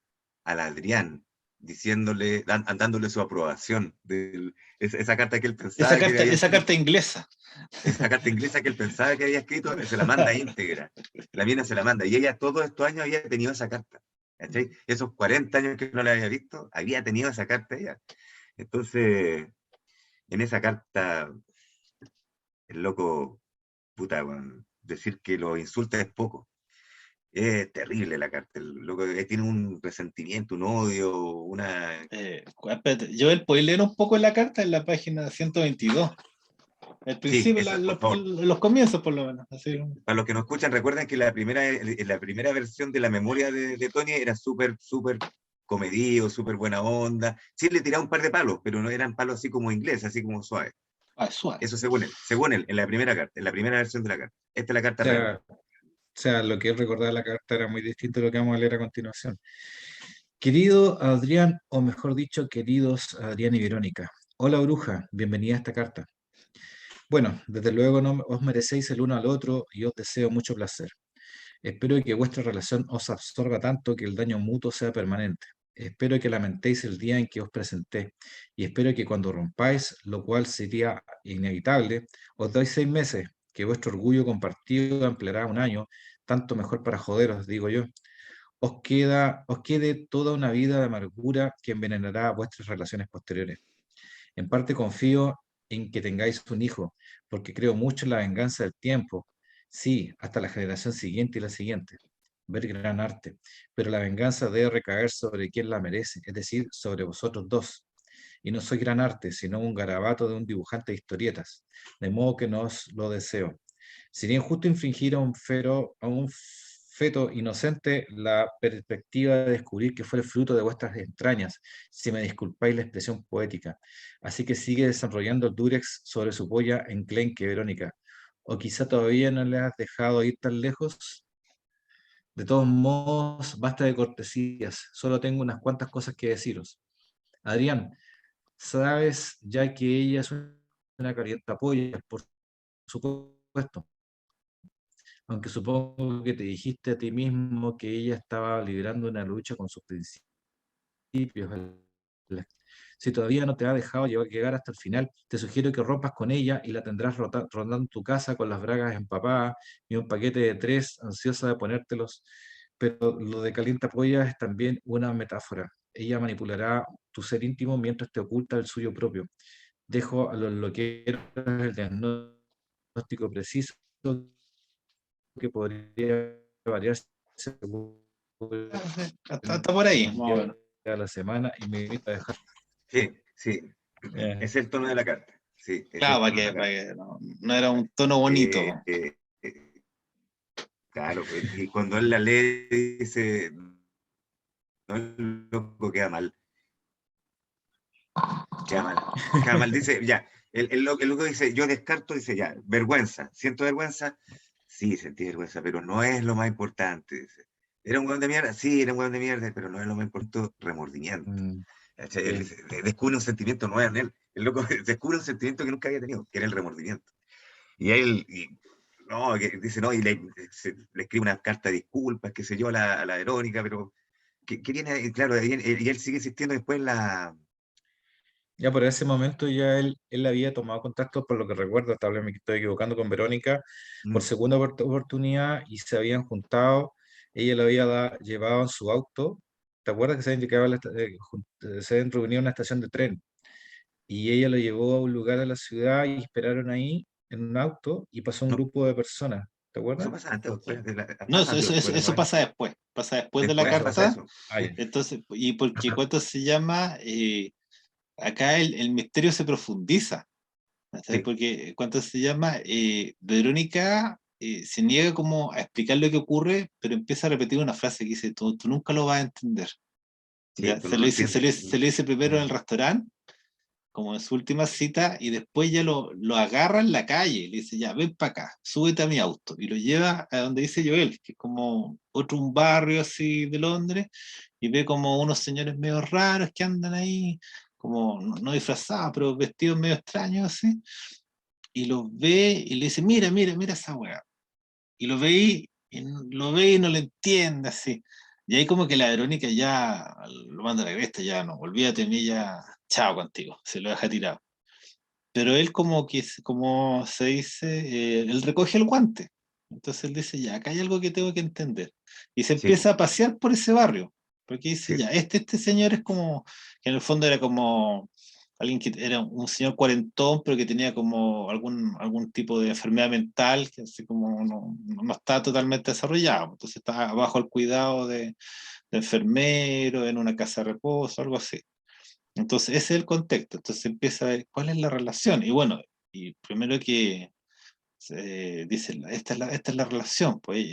Speaker 3: al Adrián, diciéndole, dándole su aprobación, esa carta que él pensaba que había
Speaker 1: esa carta
Speaker 3: escrito.
Speaker 1: inglesa.
Speaker 3: Esa carta inglesa que él pensaba que había escrito, se la manda íntegra. La mina se la manda. Y ella todos estos años había tenido esa carta. ¿Cachai? Esos 40 años que no la había visto, había tenido esa carta ella. Entonces, en esa carta, el loco, puta, bueno, decir que lo insulta es poco. Es terrible la carta. El loco tiene un resentimiento, un odio, una...
Speaker 1: Espérate, yo puedes leer un poco la carta en la página 122. El
Speaker 3: Sí,
Speaker 1: principio,
Speaker 3: eso, por favor.
Speaker 1: los comienzos por lo menos. Así.
Speaker 3: Para los que nos escuchan, recuerden que la primera versión de la memoria de Tony era súper, súper comedido, súper buena onda. Sí, le tiraba un par de palos, pero no eran palos así como inglés, así como suave.
Speaker 1: Suave.
Speaker 3: Eso según él, en la primera carta, en la primera versión de la carta. Esta es la carta real.
Speaker 2: O sea, lo que él recordaba de la carta era muy distinto a lo que vamos a leer a continuación. Querido Adrián, o mejor dicho, queridos Adrián y Verónica. Hola bruja, bienvenida a esta carta. Bueno, desde luego no os merecéis el uno al otro y os deseo mucho placer. Espero que vuestra relación os absorba tanto que el daño mutuo sea permanente. Espero que lamentéis el día en que os presenté y espero que cuando rompáis, lo cual sería inevitable, os doy 6 meses, que vuestro orgullo compartido ampliará un año, tanto mejor para joderos, digo yo. Os quede toda una vida de amargura que envenenará vuestras relaciones posteriores. En parte confío en que tengáis un hijo, porque creo mucho en la venganza del tiempo. Sí, hasta la generación siguiente y la siguiente. Ver gran arte. Pero la venganza debe recaer sobre quien la merece, es decir, sobre vosotros dos. y no soy gran arte, sino un garabato de un dibujante de historietas, de modo que no os lo deseo. Sería injusto infringir a un feto inocente la perspectiva de descubrir que fue el fruto de vuestras entrañas, si me disculpáis la expresión poética. Así que sigue desarrollando el Durex sobre su polla enclenque, Verónica. O quizá todavía no le has dejado ir tan lejos. De todos modos, basta de cortesías. Solo tengo unas cuantas cosas que deciros. Adrián, sabes ya que ella es una calientapolla, por supuesto. Aunque supongo que te dijiste a ti mismo que ella estaba librando una lucha con sus principios. Si todavía no te ha dejado llegar hasta el final, te sugiero que rompas con ella y la tendrás rondando tu casa con las bragas empapadas y un paquete de 3, ansiosa de ponértelos. Pero lo de calienta polla es también una metáfora. Ella manipulará tu ser íntimo mientras te oculta el suyo propio. Dejo a los loqueros el diagnóstico preciso que podría variar según
Speaker 1: Hasta por ahí,
Speaker 2: el
Speaker 1: más o
Speaker 2: día
Speaker 1: menos.
Speaker 2: de la semana y me invita a dejar.
Speaker 3: Sí, sí. Es el tono de la carta. Sí, es
Speaker 1: Claro,
Speaker 3: el tono de la
Speaker 1: para
Speaker 3: carta.
Speaker 1: que no era un tono bonito.
Speaker 3: Claro, pues, y cuando él la lee, dice, no, el loco queda mal. Queda mal. Queda mal, dice, ya. El loco dice, yo descarto, dice, ya, vergüenza. ¿Siento vergüenza? Sí, sentí vergüenza, pero no es lo más importante. Dice. ¿Era un hueón de mierda? Sí, era un hueón de mierda, pero no es lo más importante, remordimiento. Él descubre un sentimiento nuevo en él. El loco descubre un sentimiento que nunca había tenido, que era el remordimiento. Y él, no, dice, no, y le escribe una carta de disculpas, qué sé yo, a la Verónica, pero que viene, claro, y él sigue insistiendo después en la...
Speaker 2: Ya por ese momento ya él había tomado contacto, por lo que recuerdo, tal vez me estoy equivocando, con Verónica por segunda oportunidad y se habían juntado. Ella lo había llevado en su auto. ¿Te acuerdas que se habían, llegado se habían reunido en una estación de tren? Y ella lo llevó a un lugar de la ciudad y esperaron ahí en un auto y pasó un
Speaker 3: No,
Speaker 2: grupo de personas. ¿Te
Speaker 3: eso
Speaker 2: acuerdas?
Speaker 3: pasa antes o después,
Speaker 1: No,
Speaker 3: pasa antes o después,
Speaker 1: eso
Speaker 3: ¿no es?
Speaker 1: pasa después de la
Speaker 3: Después pasa
Speaker 1: carta.
Speaker 3: eso.
Speaker 2: Ah, ya.
Speaker 1: Entonces, y porque cuánto se llama, acá el misterio se profundiza. ¿Sabes?
Speaker 3: Sí,
Speaker 1: Porque cuánto se llama, Verónica se niega como a explicar lo que ocurre, pero empieza a repetir una frase que dice, tú nunca lo vas a entender.
Speaker 3: sí,
Speaker 1: ¿Ya?
Speaker 3: tú no lo entiendes.
Speaker 1: Se le dice primero en el restaurante, como en su última cita, y después ya lo agarra en la calle, le dice, ya, ven para acá, súbete a mi auto, y lo lleva a donde dice Joel, que es como un barrio así de Londres, y ve como unos señores medio raros que andan ahí, como no disfrazados, pero vestidos medio extraños así, y los ve y le dice, mira esa weá, y lo ve y no le entiende así. Y ahí como que la Verónica ya lo manda a la cresta, ya no, olvídate de mí, ya, chao contigo, se lo deja tirado. Pero él como que, como se dice, él recoge el guante. Entonces él dice, ya, acá hay algo que tengo que entender. Y se
Speaker 3: Sí,
Speaker 1: empieza a pasear por ese barrio. Porque dice,
Speaker 3: sí.
Speaker 1: ya, este señor es como, que en el fondo era como alguien que era un señor cuarentón, pero que tenía como algún tipo de enfermedad mental, que así como no está totalmente desarrollado. Entonces está bajo el cuidado de enfermero, en una casa de reposo, algo así. Entonces, ese es el contexto. Entonces empieza a ver cuál es la relación. Y bueno, y primero que dice, esta es la relación. Pues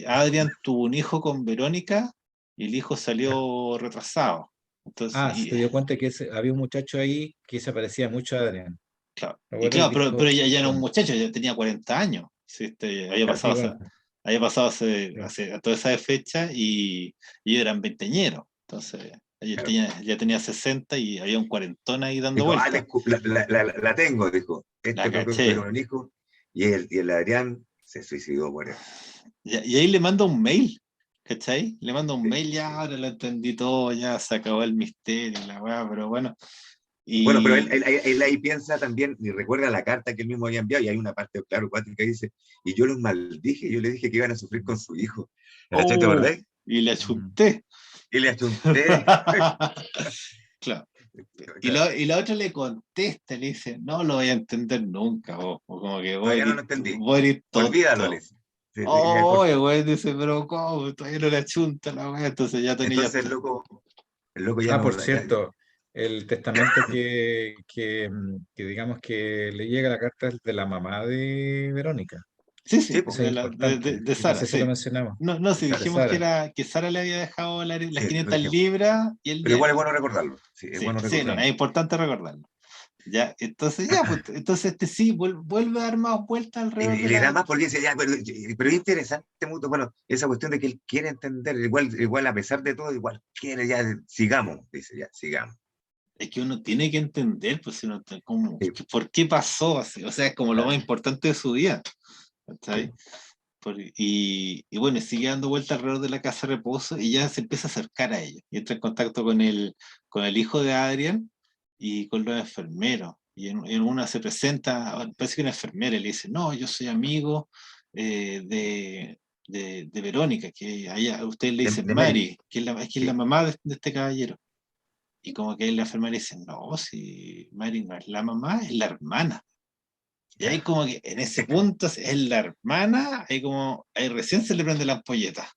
Speaker 1: Adrián tuvo un hijo con Verónica y el hijo salió retrasado. Entonces,
Speaker 2: Ah, se dio cuenta que había un muchacho ahí que se parecía mucho a Adrián.
Speaker 1: claro,
Speaker 2: ¿Te
Speaker 1: y
Speaker 2: acuerdas? Y
Speaker 1: claro, pero
Speaker 2: dijo,
Speaker 1: ya era un
Speaker 2: bueno,
Speaker 1: muchacho, ya tenía 40 años. Sí,
Speaker 2: sí, bueno,
Speaker 1: había pasado
Speaker 2: claro.
Speaker 1: a toda esa fecha y ellos eran veinteñeros. Entonces,
Speaker 3: Claro.
Speaker 1: ya tenía 60 y había un cuarentón ahí dando
Speaker 3: Dijo,
Speaker 1: vueltas.
Speaker 3: la tengo, dijo.
Speaker 1: La
Speaker 3: Este loco
Speaker 1: caché.
Speaker 3: tuvieron un hijo y el Adrián se suicidó por él.
Speaker 1: Y ahí le manda un mail, ¿cachai? Le manda un
Speaker 3: Sí,
Speaker 1: mail, ya,
Speaker 3: sí.
Speaker 1: ahora lo entendí todo, ya se acabó el misterio, la weá, pero bueno.
Speaker 3: Bueno, pero
Speaker 1: Y
Speaker 3: él ahí piensa también, y recuerda la carta que él mismo había enviado, y hay una parte, claro, cuatro que dice, y yo los maldije, yo le dije que iban a sufrir con su hijo. ¿Te
Speaker 1: oh,
Speaker 3: acordás?
Speaker 1: y le
Speaker 2: Mm.
Speaker 1: achunté.
Speaker 3: Y le achunté.
Speaker 1: Claro.
Speaker 3: Claro,
Speaker 1: Y la otra le contesta, le dice, no lo voy a entender nunca, vos. O como que
Speaker 3: todavía no lo entendí.
Speaker 1: voy a ir
Speaker 3: Olvídalo,
Speaker 1: tonto.
Speaker 3: Liz. Sí,
Speaker 1: Oh, güey, dice, pero ¿cómo? Todavía no le achunta la weá, entonces ya tenía
Speaker 3: entonces el loco ya
Speaker 2: Ah,
Speaker 3: no.
Speaker 2: por cierto, el testamento que digamos que le llega la carta de la mamá de Verónica.
Speaker 1: Sí, sí,
Speaker 3: Sí, pues,
Speaker 2: Eso es importante.
Speaker 1: de
Speaker 2: Y no
Speaker 1: Sara,
Speaker 2: sé si lo
Speaker 1: sí.
Speaker 2: mencionamos.
Speaker 1: No, no, sí,
Speaker 3: Sara.
Speaker 2: De
Speaker 1: dijimos que
Speaker 2: Sara.
Speaker 1: era que Sara le había dejado las
Speaker 3: Sí, lo
Speaker 1: 500
Speaker 3: dijimos.
Speaker 1: libras y el
Speaker 3: Pero igual es
Speaker 1: diario.
Speaker 3: bueno recordarlo. Sí, es
Speaker 1: Sí,
Speaker 3: bueno
Speaker 1: sí, no,
Speaker 3: recordarlo.
Speaker 1: es importante recordarlo. Ya, entonces ya, pues, entonces sí, vuelve a dar más vueltas alrededor
Speaker 3: Y
Speaker 1: de
Speaker 3: le da
Speaker 1: la...
Speaker 3: más porque dice, ya, pero es interesante, Muto, bueno, esa cuestión de que él quiere entender, igual a pesar de todo, igual quiere ya, sigamos, dice, ya, sigamos.
Speaker 1: Es que uno tiene que entender, pues, si no,
Speaker 3: Sí,
Speaker 1: por qué pasó así. O sea, es como lo más
Speaker 3: claro,
Speaker 1: importante de su vida.
Speaker 3: sí,
Speaker 1: ¿Cachai? Y bueno, sigue dando vueltas alrededor de la casa de reposo y ya se empieza a acercar a ella. Y entra en contacto con el hijo de Adrian y con los enfermeros. Y en una se presenta, parece que una enfermera y le dice, no, yo soy amigo de Verónica, que a usted le dicen
Speaker 3: de Mary,
Speaker 1: Mary, que es la
Speaker 3: sí,
Speaker 1: mamá de este caballero. Y como que la enfermera dice, no, si Mary no es la mamá, es la hermana. Y ahí
Speaker 3: claro,
Speaker 1: como que en ese punto es la hermana, ahí recién se le prende la ampolleta,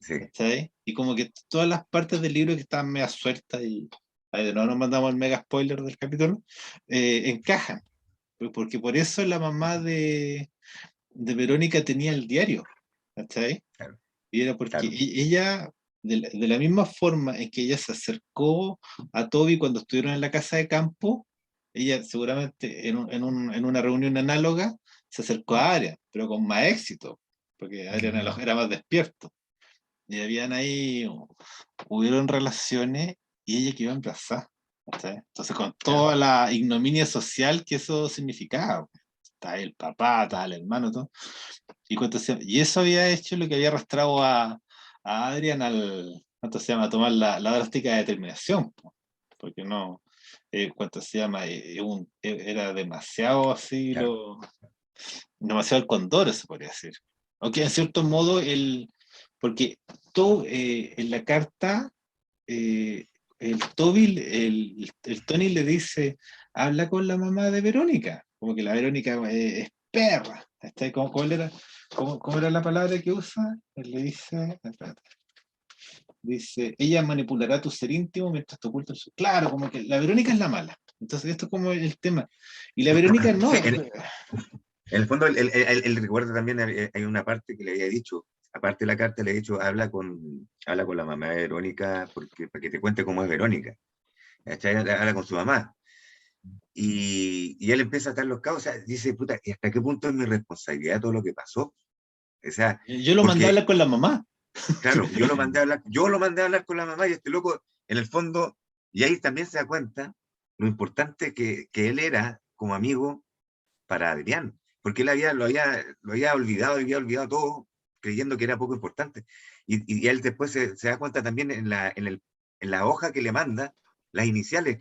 Speaker 3: sí,
Speaker 1: ¿cachai? Y como que todas las partes del libro que estaban media sueltas y ahí de nuevo nos mandamos el mega spoiler del capítulo, encajan. Porque por eso la mamá de Verónica tenía el diario, ¿cachai?
Speaker 3: claro,
Speaker 1: Y era porque
Speaker 3: claro,
Speaker 1: ella, de la misma forma en que ella se acercó a Toby cuando estuvieron en la casa de campo, ella seguramente en una reunión análoga se acercó a Adrian, pero con más éxito, porque Adrian era más despierto. Y habían ahí, hubieron relaciones y ella quedó embarazada. ¿Cachai? Entonces, con
Speaker 3: claro,
Speaker 1: toda la ignominia social que eso significaba, está el papá, está el hermano, todo. Y eso había hecho lo que había arrastrado a Adrian ¿cuánto se llama? A tomar la drástica determinación, po. Porque no, ¿cuánto se llama? Era demasiado así,
Speaker 3: claro,
Speaker 1: demasiado el condoro, se podría decir. Aunque en cierto modo, porque todo en la carta, el Toby, el Tony le dice, habla con la mamá de Verónica, como que la Verónica es perra. ¿Cómo era la palabra que usa? Él le dice, espérate, dice, ella manipulará tu ser íntimo mientras te oculta su... Claro, como que la Verónica es la mala. Entonces esto es como el tema. Y la Verónica no,
Speaker 3: sí, en el fondo, él recuerda también, hay una parte que le había dicho, aparte de la carta, le he dicho, habla con la mamá de Verónica, para que te cuente cómo es Verónica, ¿cachai? Habla con su mamá. Y él empieza a estar los cabos, o sea, dice, puta, ¿y hasta qué punto es mi responsabilidad todo lo que pasó? O sea,
Speaker 1: yo lo mandé a
Speaker 3: porque,
Speaker 1: hablar con la mamá.
Speaker 3: claro, yo lo mandé a hablar con la mamá y este loco, en el fondo, y ahí también se da cuenta lo importante que él era como amigo para Adrián, porque él lo había olvidado todo, creyendo que era poco importante. Y él después se da cuenta también en la hoja que le manda, las iniciales,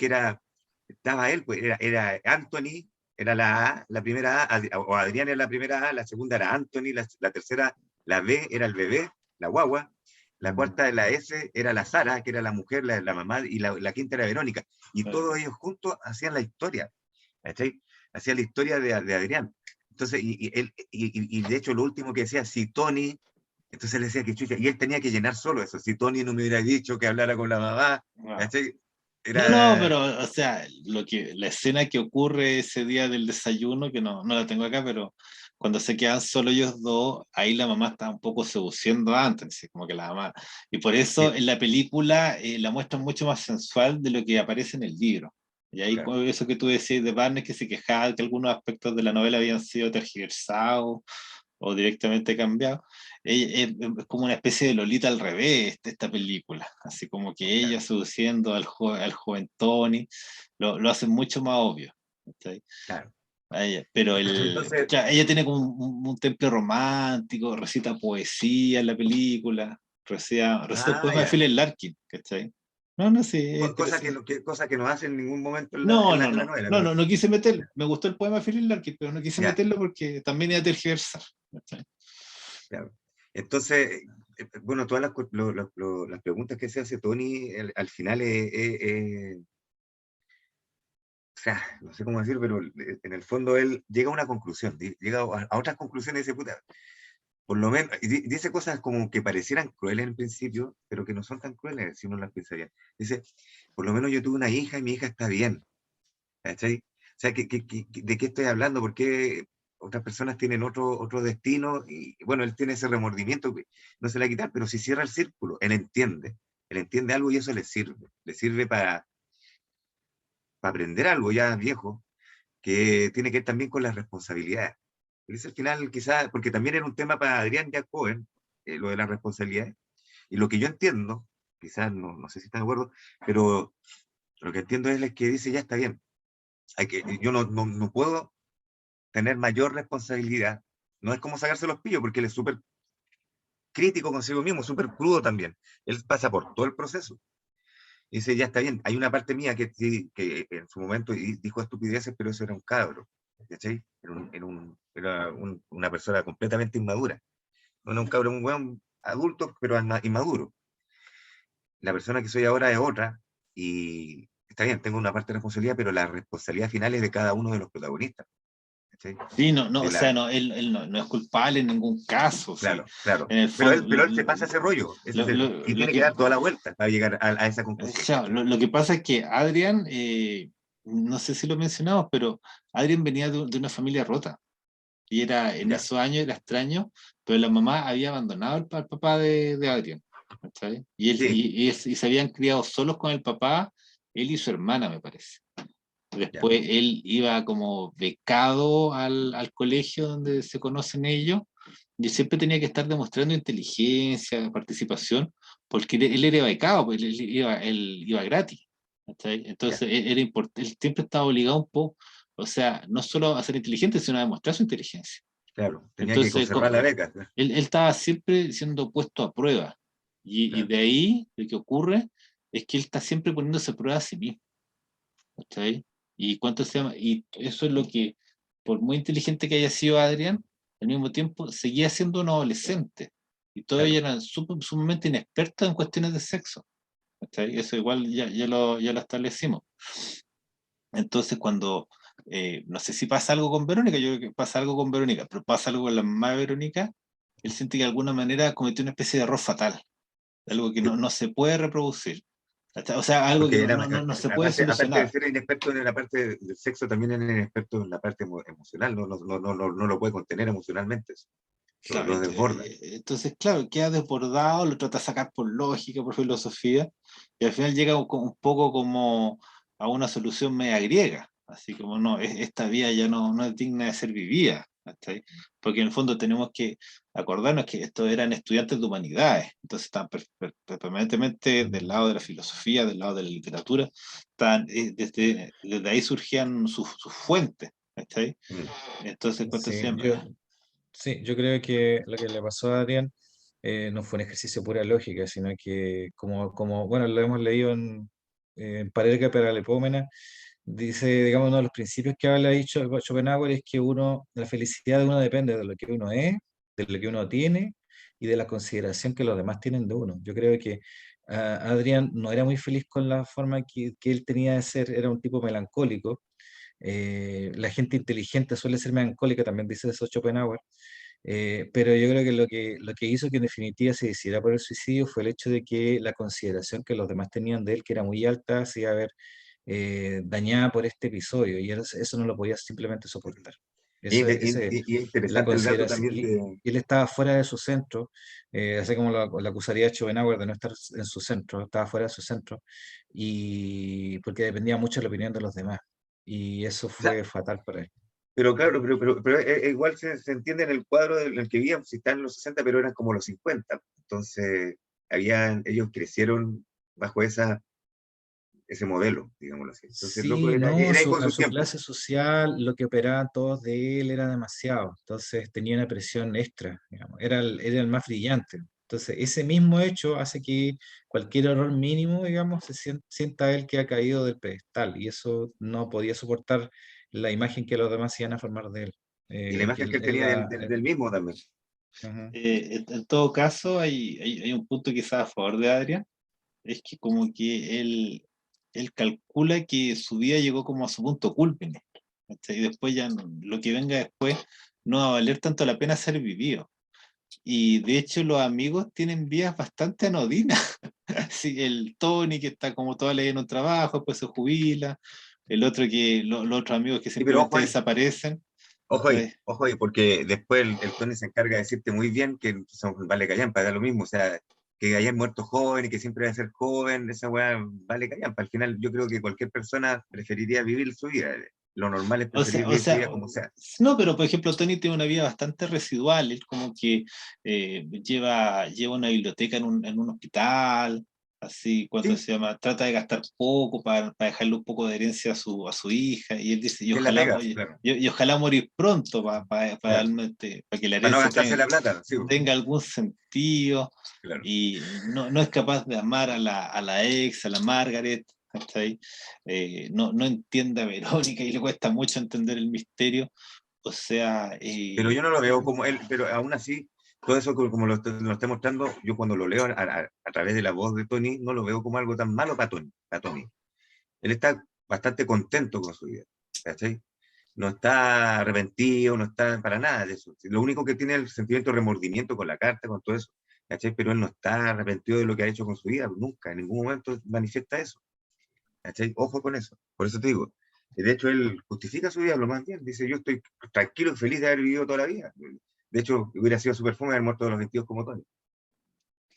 Speaker 3: estaba él, pues era Anthony, era la A, la primera A, o Adrián era la primera A, la segunda era Anthony, la tercera, la B era el bebé, la guagua, la cuarta de la S era la Sara, que era la mujer, la mamá, y la quinta era Verónica. Y todos ellos juntos hacían la historia, ¿cachai? Hacían la historia de Adrián. Entonces, y de hecho lo último que decía, si Tony, entonces le decía que chucha, y él tenía que llenar solo eso, si Tony no me hubiera dicho que hablara con la mamá,
Speaker 1: No,
Speaker 3: ¿cachai?
Speaker 1: no,
Speaker 3: Era,
Speaker 1: pero, o sea, la escena que ocurre ese día del desayuno, que no la tengo acá, pero cuando se quedan solo ellos dos, ahí la mamá está un poco seduciendo antes, así como que la mamá. Y por eso
Speaker 3: sí,
Speaker 1: en la película la muestran mucho más sensual de lo que aparece en el libro. Y ahí
Speaker 3: claro,
Speaker 1: eso que tú decís de Barnes que se quejaba de que algunos aspectos de la novela habían sido tergiversados o directamente cambiado. Es como una especie de Lolita al revés esta película, así como que ella
Speaker 3: claro,
Speaker 1: seduciendo al joven Tony, lo hace mucho más obvio. ¿Cachai?
Speaker 3: claro.
Speaker 1: Pero
Speaker 3: Entonces,
Speaker 1: claro, ella tiene como un temple romántico, recita poesía en la película, recita un poema de
Speaker 3: ya,
Speaker 1: Philip Larkin, ¿cachai? No, no, sí, es interesante.
Speaker 3: cosa que no hace en ningún momento
Speaker 1: No, no,
Speaker 3: en la
Speaker 1: no,
Speaker 3: novela,
Speaker 1: no,
Speaker 3: pero,
Speaker 1: no quise meterlo. Me gustó el poema de Philip Larkin, pero no quise
Speaker 3: ya,
Speaker 1: meterlo porque también iba a tergiversar. ¿Cachai?
Speaker 3: claro. Entonces, bueno, todas las preguntas que se hace Tony al final o sea, no sé cómo decir, pero en el fondo él llega a una conclusión, llega a otras conclusiones y dice, puta, por lo menos, dice cosas como que parecieran crueles en principio, pero que no son tan crueles si uno las piensa bien. Dice, por lo menos yo tuve una hija y mi hija está bien. ¿Cachai? O sea, ¿de qué estoy hablando? ¿Por qué otras personas tienen otro destino? Y bueno, él tiene ese remordimiento que no se le va a quitar, pero si cierra el círculo, él entiende algo y eso le sirve para aprender algo ya viejo, que tiene que ver también con las responsabilidades. Él dice al final, quizás, porque también era un tema para Adrián ya joven, lo de las responsabilidades, y lo que yo entiendo, quizás no sé si están de acuerdo, pero lo que entiendo es que dice, ya está bien, yo no puedo tener mayor responsabilidad. No es como sacarse los pillos, porque él es súper crítico consigo mismo, súper crudo también. Él pasa por todo el proceso. Y dice, ya está bien, hay una parte mía que en su momento dijo estupideces, pero eso era un cabro, ¿cachai? Era una persona completamente inmadura. No era un cabro, un buen adulto, pero inmaduro. La persona que soy ahora es otra, y está bien, tengo una parte de responsabilidad, pero la responsabilidad final es de cada uno de los protagonistas. ¿Cachai?
Speaker 1: Sí, no,
Speaker 3: De
Speaker 1: o sea,
Speaker 3: la,
Speaker 1: no, él no es culpable en ningún caso, sí.
Speaker 3: claro, claro.
Speaker 1: En el
Speaker 3: Pero
Speaker 1: fondo,
Speaker 3: él se pasa ese rollo, y
Speaker 1: lo
Speaker 3: tiene que
Speaker 1: que,
Speaker 3: dar toda la vuelta para llegar a esa conclusión.
Speaker 1: claro, lo que pasa es que Adrián, no sé si lo mencionamos, pero Adrián venía de una familia rota. Y era, en
Speaker 3: Ya,
Speaker 1: esos años era extraño, pero la mamá había abandonado al papá de Adrián. ¿Cachai?
Speaker 3: sí,
Speaker 1: Y se habían criado solos con el papá, él y su hermana, me parece.
Speaker 3: ya,
Speaker 1: Después él iba como becado al colegio donde se conocen ellos, y siempre tenía que estar demostrando inteligencia, participación, porque él era becado, pues él iba gratis. ¿Cachai?
Speaker 3: ya,
Speaker 1: Entonces él siempre estaba obligado un poco, o sea, no solo a ser inteligente, sino a demostrar su inteligencia.
Speaker 3: claro. Tenía que
Speaker 1: Entonces
Speaker 3: conservar la beca.
Speaker 1: él estaba siempre siendo puesto a prueba, y
Speaker 3: Claro.
Speaker 1: de ahí lo que ocurre es que él está siempre poniéndose a prueba a sí mismo. ¿Cachai? Y cuánto se llama, y eso es lo que, por muy inteligente que haya sido Adrián, al mismo tiempo seguía siendo un adolescente. Y todavía
Speaker 3: Claro.
Speaker 1: eran sumamente inexpertos en cuestiones de sexo. ¿Cachai? Eso igual ya lo establecimos. Entonces, cuando, no sé si pasa algo con Verónica, yo creo que pasa algo con Verónica, pero pasa algo con la mamá de Verónica, él siente que de alguna manera cometió una especie de error fatal, algo que
Speaker 3: Sí,
Speaker 1: no se puede reproducir. ¿Cachai? O sea, algo que
Speaker 3: porque
Speaker 1: no se puede
Speaker 3: aparte de
Speaker 1: solucionar.
Speaker 3: ser inexperto en la parte del sexo, también era inexperto en la parte emocional, no lo puede contener emocionalmente, eso.
Speaker 1: Claro,
Speaker 3: Lo desborda.
Speaker 1: entonces, claro, queda desbordado, lo trata de sacar por lógica, por filosofía, y al final llega un poco como a una solución media griega, así como no, esta vía ya no es digna de ser vivida, ¿cachai? Porque en el fondo tenemos que acordarnos que estos eran estudiantes de humanidades, entonces están permanentemente del lado de la filosofía, del lado de la literatura, desde ahí surgían sus fuentes, ¿cachai?
Speaker 3: Mm.
Speaker 1: Entonces, ¿cuánto se
Speaker 2: Sí,
Speaker 1: llama?
Speaker 2: yo creo que lo que le pasó a Adrián no fue un ejercicio de pura lógica, sino que bueno, lo hemos leído en Parerga Paralepómena, dice, digamos, uno de los principios que habla ahí Schopenhauer es que la felicidad de uno depende de lo que uno es, de lo que uno tiene y de la consideración que los demás tienen de uno. Yo creo que Adrián no era muy feliz con la forma que él tenía de ser, era un tipo melancólico. La gente inteligente suele ser melancólica, también dice eso Schopenhauer. Pero yo creo que lo que hizo que en definitiva se decidiera por el suicidio fue el hecho de que la consideración que los demás tenían de él, que era muy alta, se iba a ver dañada por este episodio, y eso no lo podía simplemente soportar.
Speaker 3: Y es
Speaker 2: La
Speaker 3: interesante el dato
Speaker 2: consideración,
Speaker 3: también
Speaker 2: y él estaba fuera de su centro, así como la acusaría Schopenhauer de no estar en su centro, estaba fuera de su centro, y porque dependía mucho de la opinión de los demás, y eso
Speaker 3: o sea,
Speaker 2: fue fatal para él.
Speaker 3: pero claro, pero igual se entiende en el cuadro en el que vivían, si están en los 60 pero eran como los 50. Entonces, ellos crecieron bajo ese modelo, digámoslo así. Entonces, loco,
Speaker 2: Sí, no,
Speaker 3: era hijo de
Speaker 2: a
Speaker 3: su
Speaker 2: su
Speaker 3: tiempo.
Speaker 2: clase social lo que operaban todos de él era demasiado, entonces tenía una presión extra, digamos, era el más brillante. Entonces, ese mismo hecho hace que cualquier error mínimo, digamos, sienta él que ha caído del pedestal, y eso no podía soportar la imagen que los demás iban a formar de él.
Speaker 3: Y la
Speaker 2: Que
Speaker 3: imagen que él tenía del mismo también.
Speaker 2: ujú.
Speaker 1: En todo caso, hay un punto quizás a favor de Adrián, es que como que él calcula que su vida llegó como a su punto culmine, ¿cachai? Y después ya lo que venga después no va a valer tanto la pena ser vivido. Y de hecho los amigos tienen vidas bastante anodinas. Así, el Tony que está como toda la vida en un trabajo, después se jubila, el otro que, los otros amigos que
Speaker 3: Sí, pero
Speaker 1: simplemente desaparecen. ¿Cachai?
Speaker 3: ojo ahí, porque después el Tony se encarga de decirte muy bien que son, vale callampa, da lo mismo, o sea, que hayan muerto joven y que siempre va a ser joven, esa weá vale callampa. Al final yo creo que cualquier persona preferiría vivir su vida. Lo normal es
Speaker 1: O
Speaker 3: preferir
Speaker 1: sea, o
Speaker 3: vivir su
Speaker 1: sea,
Speaker 3: vida como sea.
Speaker 1: no, pero por ejemplo, Tony tiene una vida bastante residual, él como que lleva una biblioteca en un hospital, así, ¿cuánto
Speaker 3: Sí,
Speaker 1: se llama? Trata de gastar poco para dejarle un poco de herencia a su hija, y él dice,
Speaker 3: que es la pega,
Speaker 1: oye,
Speaker 3: claro,
Speaker 1: y ojalá morir pronto
Speaker 3: claro.
Speaker 1: para que la
Speaker 3: Para no
Speaker 1: herencia
Speaker 3: gastarse la plata, sí,
Speaker 1: tenga algún sentido,
Speaker 3: claro.
Speaker 1: y no es capaz de amar a la ex, a la Margaret, ¿cachai? No entiende a Verónica y le cuesta mucho entender el misterio. O sea,
Speaker 3: Pero yo no lo veo como él, pero aún así, todo eso como lo está mostrando, yo cuando lo leo a través de la voz de Tony, no lo veo como algo tan malo para Tony, para Tony. Él está bastante contento con su vida, ¿cachai? No está arrepentido, no está para nada de eso. Lo único que tiene es el sentimiento de remordimiento con la carta, con todo eso, ¿cachai? Pero él no está arrepentido de lo que ha hecho con su vida, nunca, en ningún momento manifiesta eso, ¿cachai? Ojo con eso, por eso te digo. De hecho, él justifica su vida lo más bien, dice, yo estoy tranquilo y feliz de haber vivido toda la vida. De hecho, hubiera sido súper fome haber muerto a los 22 como Tony.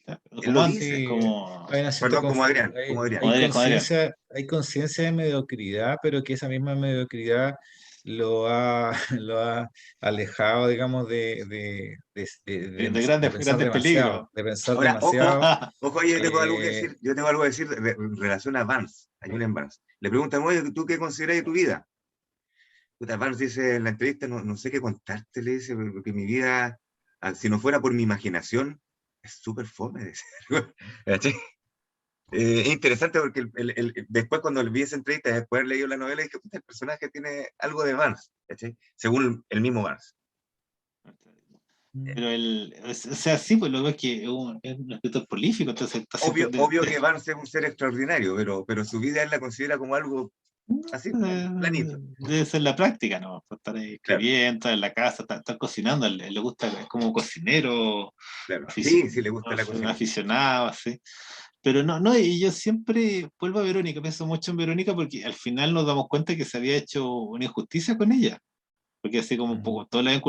Speaker 3: Él
Speaker 1: como
Speaker 3: lo
Speaker 1: antes,
Speaker 3: dice,
Speaker 2: Sí,
Speaker 1: como,
Speaker 2: hay una cierta
Speaker 3: perdón, como Adrián, como Adrián.
Speaker 1: como Adrián.
Speaker 2: hay conciencia de mediocridad, pero que esa misma mediocridad lo ha alejado, digamos,
Speaker 1: De grandes, grandes peligros.
Speaker 2: de pensar
Speaker 3: Ahora, ojo,
Speaker 2: demasiado.
Speaker 3: ojo,
Speaker 2: eh,
Speaker 3: yo tengo algo que decir en relación a Vance, a Julian Vance. Le preguntan, oye, ¿tú qué consideras de tu vida? Puta, Vance dice en la entrevista, no sé qué contarte, le dice, porque mi vida, si no fuera por mi imaginación, es súper fome. Dice. Es interesante porque después cuando vi esa entrevista, después de haber leído la novela, dije, puta, el personaje tiene algo de Vance, ¿cachai? Según el mismo Vance.
Speaker 1: Pero o sea, sí, pues lo que es que es un escritor prolífico, entonces está siempre
Speaker 3: Obvio que Vance es un ser extraordinario, pero su vida él la considera como algo así, planito.
Speaker 1: debe ser la práctica, ¿no? Pues estar ahí
Speaker 3: Claro,
Speaker 1: escribiendo, estar en la casa, estar cocinando, le gusta, es como cocinero
Speaker 3: claro. Sí, sí le gusta la cocina.
Speaker 1: aficionado, así. Pero y yo siempre vuelvo a Verónica, pienso mucho en Verónica porque al final nos damos cuenta que se había hecho una injusticia con ella, porque así como un
Speaker 2: mm,
Speaker 1: poco todos la habían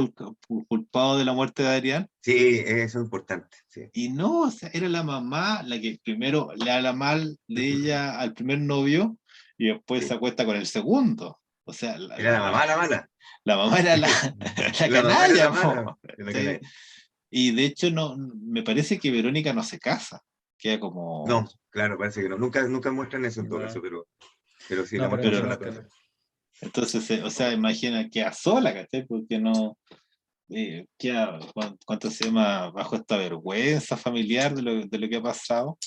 Speaker 1: culpado de la muerte de Adrián,
Speaker 3: Sí, eso es importante. Sí.
Speaker 1: y no, o sea, era la mamá la que primero le habla mal de ella al primer novio y después se
Speaker 3: Sí.
Speaker 1: acuesta con el segundo. O sea,
Speaker 3: Era la mamá la mala.
Speaker 1: la mamá era la
Speaker 3: La mamá era
Speaker 1: canalla,
Speaker 3: la mala.
Speaker 1: po,
Speaker 3: Era la
Speaker 1: ¿sí?
Speaker 3: canalla.
Speaker 1: Y de hecho me parece que Verónica no se casa, queda como,
Speaker 3: No, claro, parece que no. Nunca muestran eso en todo caso,
Speaker 2: no,
Speaker 3: pero sí, la
Speaker 2: no,
Speaker 3: muestran
Speaker 1: pero
Speaker 3: sola.
Speaker 2: aparentemente no.
Speaker 1: entonces, o sea, imagina, queda sola, ¿cachai? Porque no, queda, ¿cuánto se llama? Bajo esta vergüenza familiar de lo que ha pasado.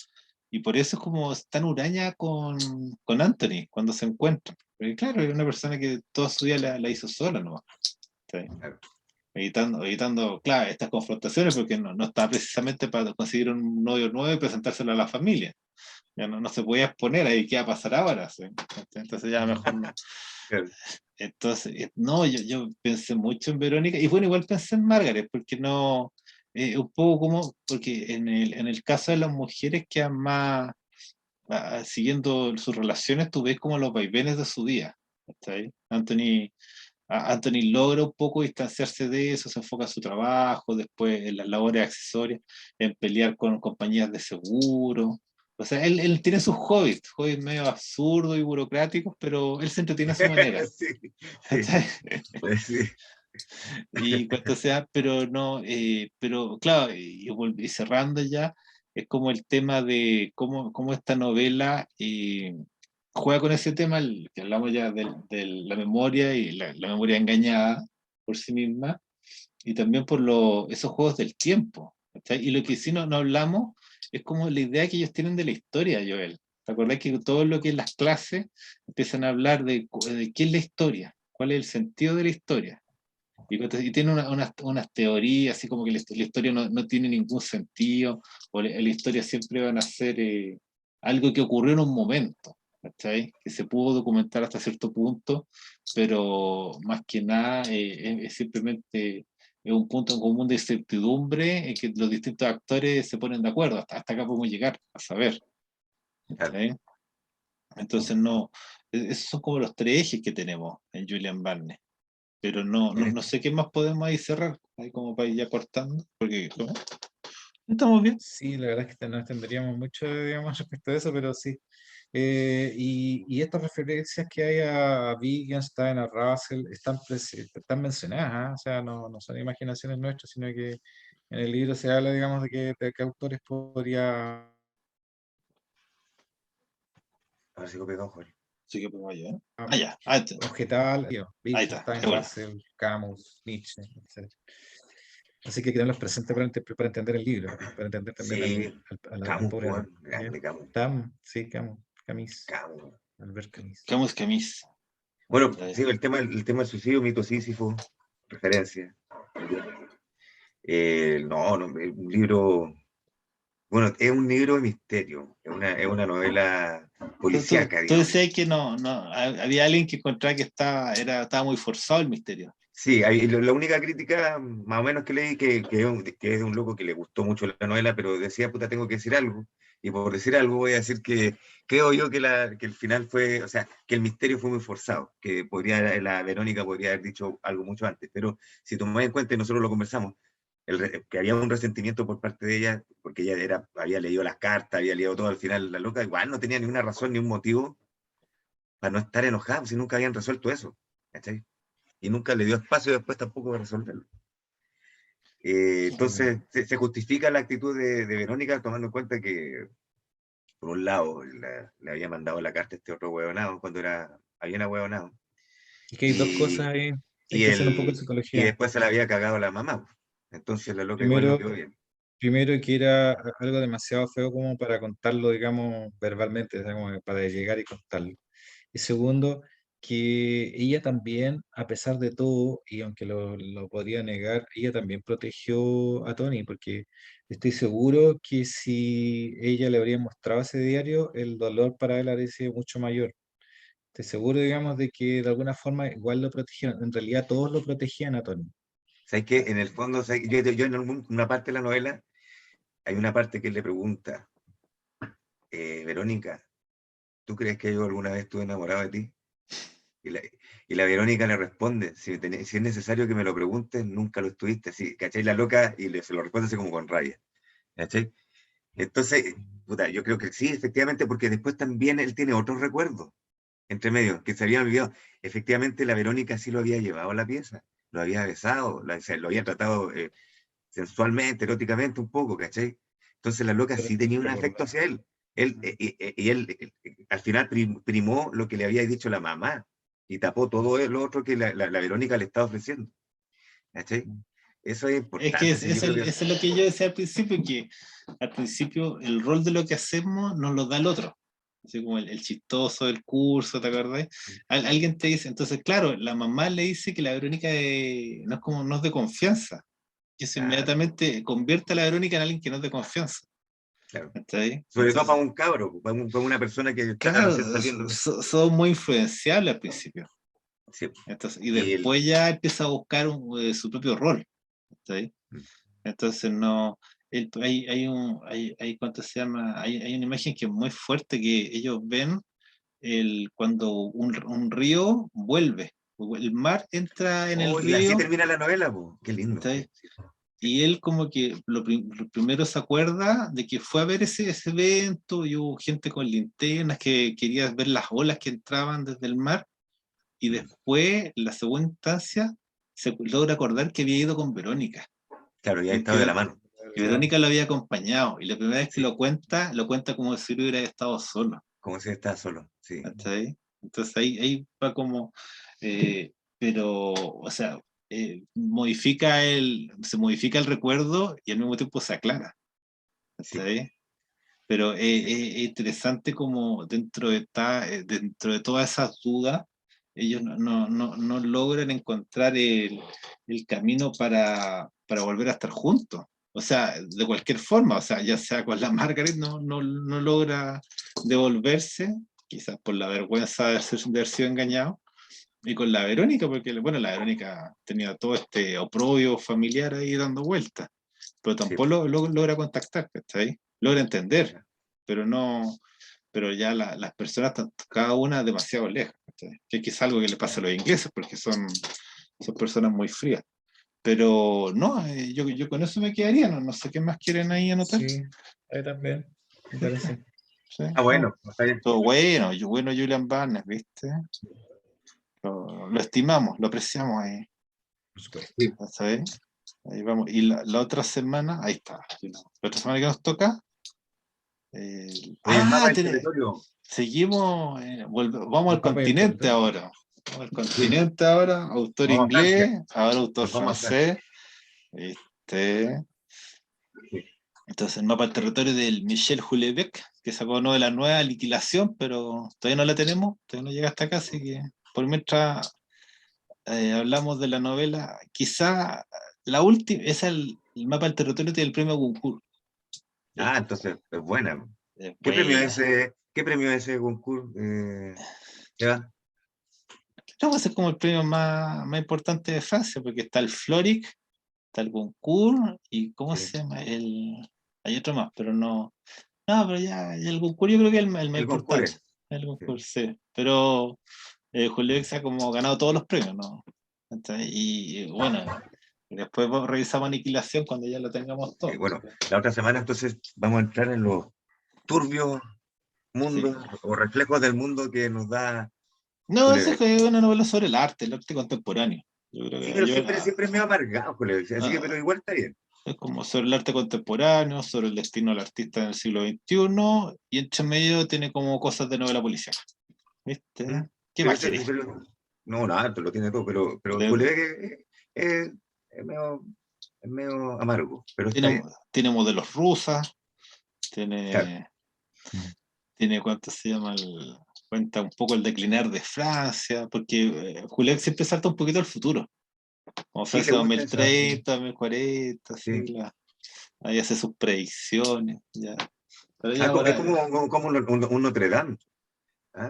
Speaker 1: Y por eso es como tan huraña con Anthony cuando se encuentran. Porque claro, es una persona que toda su vida la hizo sola nomás. ¿Sí?
Speaker 3: Claro.
Speaker 1: Evitando, claro, estas confrontaciones porque no estaba precisamente para conseguir un novio nuevo y presentárselo a la familia. Ya no se podía exponer ahí, ¿qué va a pasar ahora? ¿Sí? Entonces ya mejor no.
Speaker 3: Claro.
Speaker 1: Entonces, no, yo pensé mucho en Verónica y bueno, igual pensé en Margaret, porque no, un poco como, porque en el caso de las mujeres que más siguiendo sus relaciones, tú ves como los vaivenes de su día. ¿Está ahí? Anthony logra un poco distanciarse de eso, se enfoca en su trabajo, después en las labores accesorias, en pelear con compañías de seguro. O sea, él tiene sus hobbies medio absurdos y burocráticos, pero él se entretiene a su manera.
Speaker 3: Sí, sí,
Speaker 1: ¿Cachai?
Speaker 3: sí.
Speaker 1: Y cuanto sea, pero no, pero claro, y cerrando ya, es como el tema de cómo esta novela juega con ese tema, que hablamos ya de la memoria y la memoria engañada por sí misma, y también por esos juegos del tiempo. ¿Cachai? Y lo que sí no hablamos es como la idea que ellos tienen de la historia, Joel. ¿Te acordás que todo lo que es las clases empiezan a hablar de qué es la historia? ¿Cuál es el sentido de la historia? Y tiene unas teorías, así como que la historia no tiene ningún sentido, o la historia siempre van a ser algo que ocurrió en un momento, ¿cachai? Que se pudo documentar hasta cierto punto, pero más que nada es simplemente es un punto en común de incertidumbre en que los distintos actores se ponen de acuerdo. Hasta acá podemos llegar a saber.
Speaker 3: Claro.
Speaker 1: ¿Sí? Entonces, no, esos son como los tres ejes que tenemos en Julian Barnes. Pero no sé qué más podemos ahí cerrar, ahí como para ir ya cortando, porque ¿no? Estamos bien.
Speaker 2: Sí, la verdad es que no extenderíamos mucho, digamos, respecto a eso, pero sí. Y estas referencias que hay a Wittgenstein, a Russell, están mencionadas, ¿ah? O sea, no son imaginaciones nuestras, sino que en el libro se habla, digamos, de qué autores podría...
Speaker 3: A ver si copia acá, Joel.
Speaker 1: Sí que podemos allá.
Speaker 2: ah,
Speaker 1: Ya.
Speaker 2: objetar,
Speaker 1: Ahí está.
Speaker 2: Wittgenstein,
Speaker 1: Es bueno.
Speaker 2: Russell, Camus, Nietzsche, etc. Así que hay que tenerlos presentes para entender el libro, para entender también
Speaker 3: Sí,
Speaker 2: al
Speaker 3: Camus,
Speaker 2: pobre
Speaker 3: pues,
Speaker 2: ¿ya?
Speaker 3: grande Camus.
Speaker 2: Sí, Camus,
Speaker 3: Camus.
Speaker 2: Albert Camus.
Speaker 1: Camus Camus.
Speaker 3: Bueno, sí, el tema del suicidio, mito Sísifo, referencia. Es un libro, bueno, es un libro de misterio, es una novela policíaca,
Speaker 1: Tú
Speaker 3: digamos.
Speaker 1: decías que había alguien que encontraba que estaba muy forzado el misterio.
Speaker 3: Sí, la única crítica, más o menos que leí, que es de un loco que le gustó mucho la novela, pero decía, puta, tengo que decir algo. Y por decir algo voy a decir que creo yo que el final fue, o sea, que el misterio fue muy forzado, que la Verónica podría haber dicho algo mucho antes, pero si tomáis en cuenta, y nosotros lo conversamos, que había un resentimiento por parte de ella, porque ella había leído las cartas, había leído todo, al final la loca igual no tenía ni una razón ni un motivo para no estar enojada, si nunca habían resuelto eso, ¿cachai? Y nunca le dio espacio después tampoco para resolverlo. Entonces se justifica la actitud de Verónica tomando en cuenta que, por un lado, le había mandado la carta a este otro huevonado cuando habían ahuevonado,
Speaker 2: Es que hay dos cosas
Speaker 3: y,
Speaker 2: ahí, hay
Speaker 3: y,
Speaker 2: que hacer un poco de
Speaker 3: y
Speaker 2: psicología.
Speaker 3: después se la había cagado la mamá. Entonces la loca igual no
Speaker 2: Primero,
Speaker 3: quedó bien.
Speaker 2: primero que era algo demasiado feo como para contarlo, digamos, verbalmente, o sea, como para llegar y contarlo. Y segundo, que ella también, a pesar de todo, y aunque lo podría negar, ella también protegió a Tony, porque estoy seguro que si ella le habría mostrado ese diario, el dolor para él habría sido mucho mayor. Estoy seguro, digamos, de que de alguna forma igual lo protegieron. En realidad todos lo protegían a Tony.
Speaker 3: ¿Sabes qué? En el fondo, yo en una parte de la novela, hay una parte que él le pregunta, Verónica, ¿tú crees que yo alguna vez estuve enamorado de ti? Y la, y la Verónica le responde, si es necesario que me lo preguntes, nunca lo estuviste. Así, ¿cachai? La loca y se lo responde así como con rabia. ¿Cachai? Entonces, puta, yo creo que sí, efectivamente, porque después también él tiene otros recuerdos entre medio que se habían olvidado. Efectivamente, la Verónica sí lo había llevado a la pieza, lo había besado, lo había tratado sensualmente, eróticamente un poco, ¿cachai? Entonces la loca
Speaker 2: Pero
Speaker 3: sí tenía un afecto
Speaker 2: recordar.
Speaker 3: hacia él. Él al final primó lo que le había dicho la mamá y tapó todo lo otro que la Verónica le estaba ofreciendo. ¿Cachai? Eso es
Speaker 1: Es que
Speaker 3: importante. Sí, yo creo que
Speaker 1: eso es lo que yo decía al principio, que al principio el rol de lo que hacemos nos lo da el otro. Así como el chistoso del curso, ¿te acordás? Alguien te dice, entonces, claro, la mamá le dice que la Verónica no es de confianza. Y eso
Speaker 3: claro,
Speaker 1: inmediatamente convierte a la Verónica en alguien que no es de confianza.
Speaker 3: claro.
Speaker 1: ¿Está ahí?
Speaker 3: Sobre todo para
Speaker 1: Entonces,
Speaker 3: un cabro, para una persona que está
Speaker 1: claro,
Speaker 3: recién saliendo.
Speaker 1: son muy influenciables al principio.
Speaker 3: Sí.
Speaker 1: Entonces, y
Speaker 3: Y
Speaker 1: después ya empieza a buscar su propio rol. ¿Está ahí?
Speaker 3: mm,
Speaker 1: Entonces no, ¿cuánto se llama? Hay una imagen que es muy fuerte que ellos ven cuando un río vuelve, el mar entra en el
Speaker 3: y así
Speaker 1: río,
Speaker 3: termina la novela, po. Qué lindo.
Speaker 1: ¿está ahí? Y él como que lo primero se acuerda de que fue a ver ese evento y hubo gente con linternas que quería ver las olas que entraban desde el mar y
Speaker 3: Mm.
Speaker 1: después, en la segunda instancia, se logra acordar que había ido con Verónica.
Speaker 3: Claro, ya he
Speaker 1: Que,
Speaker 3: estado de la
Speaker 1: que
Speaker 3: mano.
Speaker 1: que Verónica lo había acompañado y la primera vez que
Speaker 3: Sí,
Speaker 1: lo cuenta como si hubiera estado solo.
Speaker 3: como si estaba solo. Sí,
Speaker 1: ¿Cachai? Entonces ahí va como, pero, o sea, se modifica el recuerdo y al mismo tiempo se aclara.
Speaker 3: sí,
Speaker 1: ¿Cachai? Pero
Speaker 3: sí.
Speaker 1: es interesante como dentro de todas esas dudas, ellos no logran encontrar el camino para volver a estar juntos. O sea, de cualquier forma, o sea, ya sea con la Margaret no logra devolverse, quizás por la vergüenza de haber sido engañado, y con la Verónica, porque bueno, la Verónica tenía todo este oprobio familiar ahí dando vueltas, pero
Speaker 3: Sí,
Speaker 1: tampoco logra contactar, ¿cachai? Logra entender, pero no, pero ya las personas están cada una demasiado lejos, ¿cachai? Que es algo que le pasa a los ingleses, porque son personas muy frías. Pero no, yo con eso me quedaría, no sé qué más quieren ahí anotar.
Speaker 2: Sí, ahí también, me parece.
Speaker 1: Sí,
Speaker 3: bueno, está bien.
Speaker 1: todo bueno, bueno Julian Barnes, ¿viste? Lo estimamos, lo apreciamos ahí.
Speaker 2: Por supuesto.
Speaker 3: Sí.
Speaker 1: ¿Sabes? Ahí vamos. Y la otra semana, ahí está. La otra semana que nos toca.
Speaker 3: El mapa del territorio.
Speaker 1: Seguimos, vamos al
Speaker 2: El mapa y el
Speaker 1: continente
Speaker 2: territorio.
Speaker 1: ahora. Vamos al
Speaker 3: Sí,
Speaker 1: continente ahora, autor
Speaker 3: vamos a Francia.
Speaker 1: inglés, ahora autor
Speaker 3: Nos vamos a Francia.
Speaker 1: francés. Este,
Speaker 3: Sí.
Speaker 1: entonces el mapa del territorio del Michel Houellebecq, que sacó novela nueva, Aniquilación, pero todavía no la tenemos, todavía no llega hasta acá, así que por mientras hablamos de la novela, quizá la última, es el mapa del territorio tiene el premio Goncourt.
Speaker 3: Entonces, es buena.
Speaker 1: Bueno,
Speaker 3: ¿Qué premio es ese concurso? ¿Ya?
Speaker 1: creo que ese es como el premio más importante de Francia, porque está el Floric, está el Goncourt, y ¿cómo
Speaker 3: Sí.
Speaker 1: se llama? Hay otro más, pero no. No, pero ya el Goncourt yo creo que es el más
Speaker 3: El
Speaker 1: importante.
Speaker 3: concurso.
Speaker 1: El
Speaker 3: Sí.
Speaker 1: Goncourt, sí. Pero Julio se ha como ganado todos los premios, ¿no? Entonces, y bueno, y después revisamos Aniquilación cuando ya lo tengamos todo.
Speaker 3: Bueno, la otra semana entonces vamos a entrar en los turbios mundos
Speaker 1: Sí.
Speaker 3: o reflejos del mundo que nos da
Speaker 1: No, esa
Speaker 3: Houellebecq.
Speaker 1: es una novela sobre el arte contemporáneo. Yo creo
Speaker 3: Sí,
Speaker 1: que
Speaker 3: pero siempre es medio amargado, Houellebecq, así que, pero igual está bien.
Speaker 1: es como sobre el arte contemporáneo, sobre el destino del artista en el siglo XXI, y entre medio tiene como cosas de novela policial. ¿Viste? ¿Qué
Speaker 3: Pero
Speaker 1: más querés?
Speaker 3: no, nada, lo tiene todo, pero Houellebecq es medio, es medio amargo, pero está
Speaker 1: Tiene,
Speaker 3: bien.
Speaker 1: tiene modelos rusas,
Speaker 3: Claro.
Speaker 1: tiene, tiene ¿cuánto se llama? Cuenta un poco el declinar de Francia, porque Julián siempre salta un poquito al futuro, como
Speaker 3: Sí, le
Speaker 1: Francia
Speaker 3: gusta eso, sí.
Speaker 1: 2030, 2040, así,
Speaker 3: Sí.
Speaker 1: ahí hace sus predicciones, ya. Pero ya
Speaker 3: Es
Speaker 1: ahora,
Speaker 3: como un Notre Dame.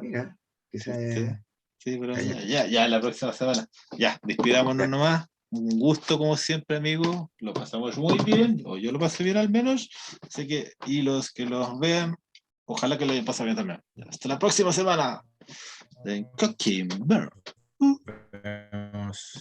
Speaker 3: Mira, quizá
Speaker 1: ¿viste? Sí, pero
Speaker 3: ya,
Speaker 1: ya la próxima semana. Ya, despidámonos
Speaker 3: ya.
Speaker 1: nomás. Un gusto como siempre, amigo. Lo pasamos muy bien, o yo lo pasé bien al menos. Así que, y los que los vean, ojalá que lo hayan pasado bien también. Ya, hasta la próxima semana en Cooking Bear.
Speaker 2: Vemos.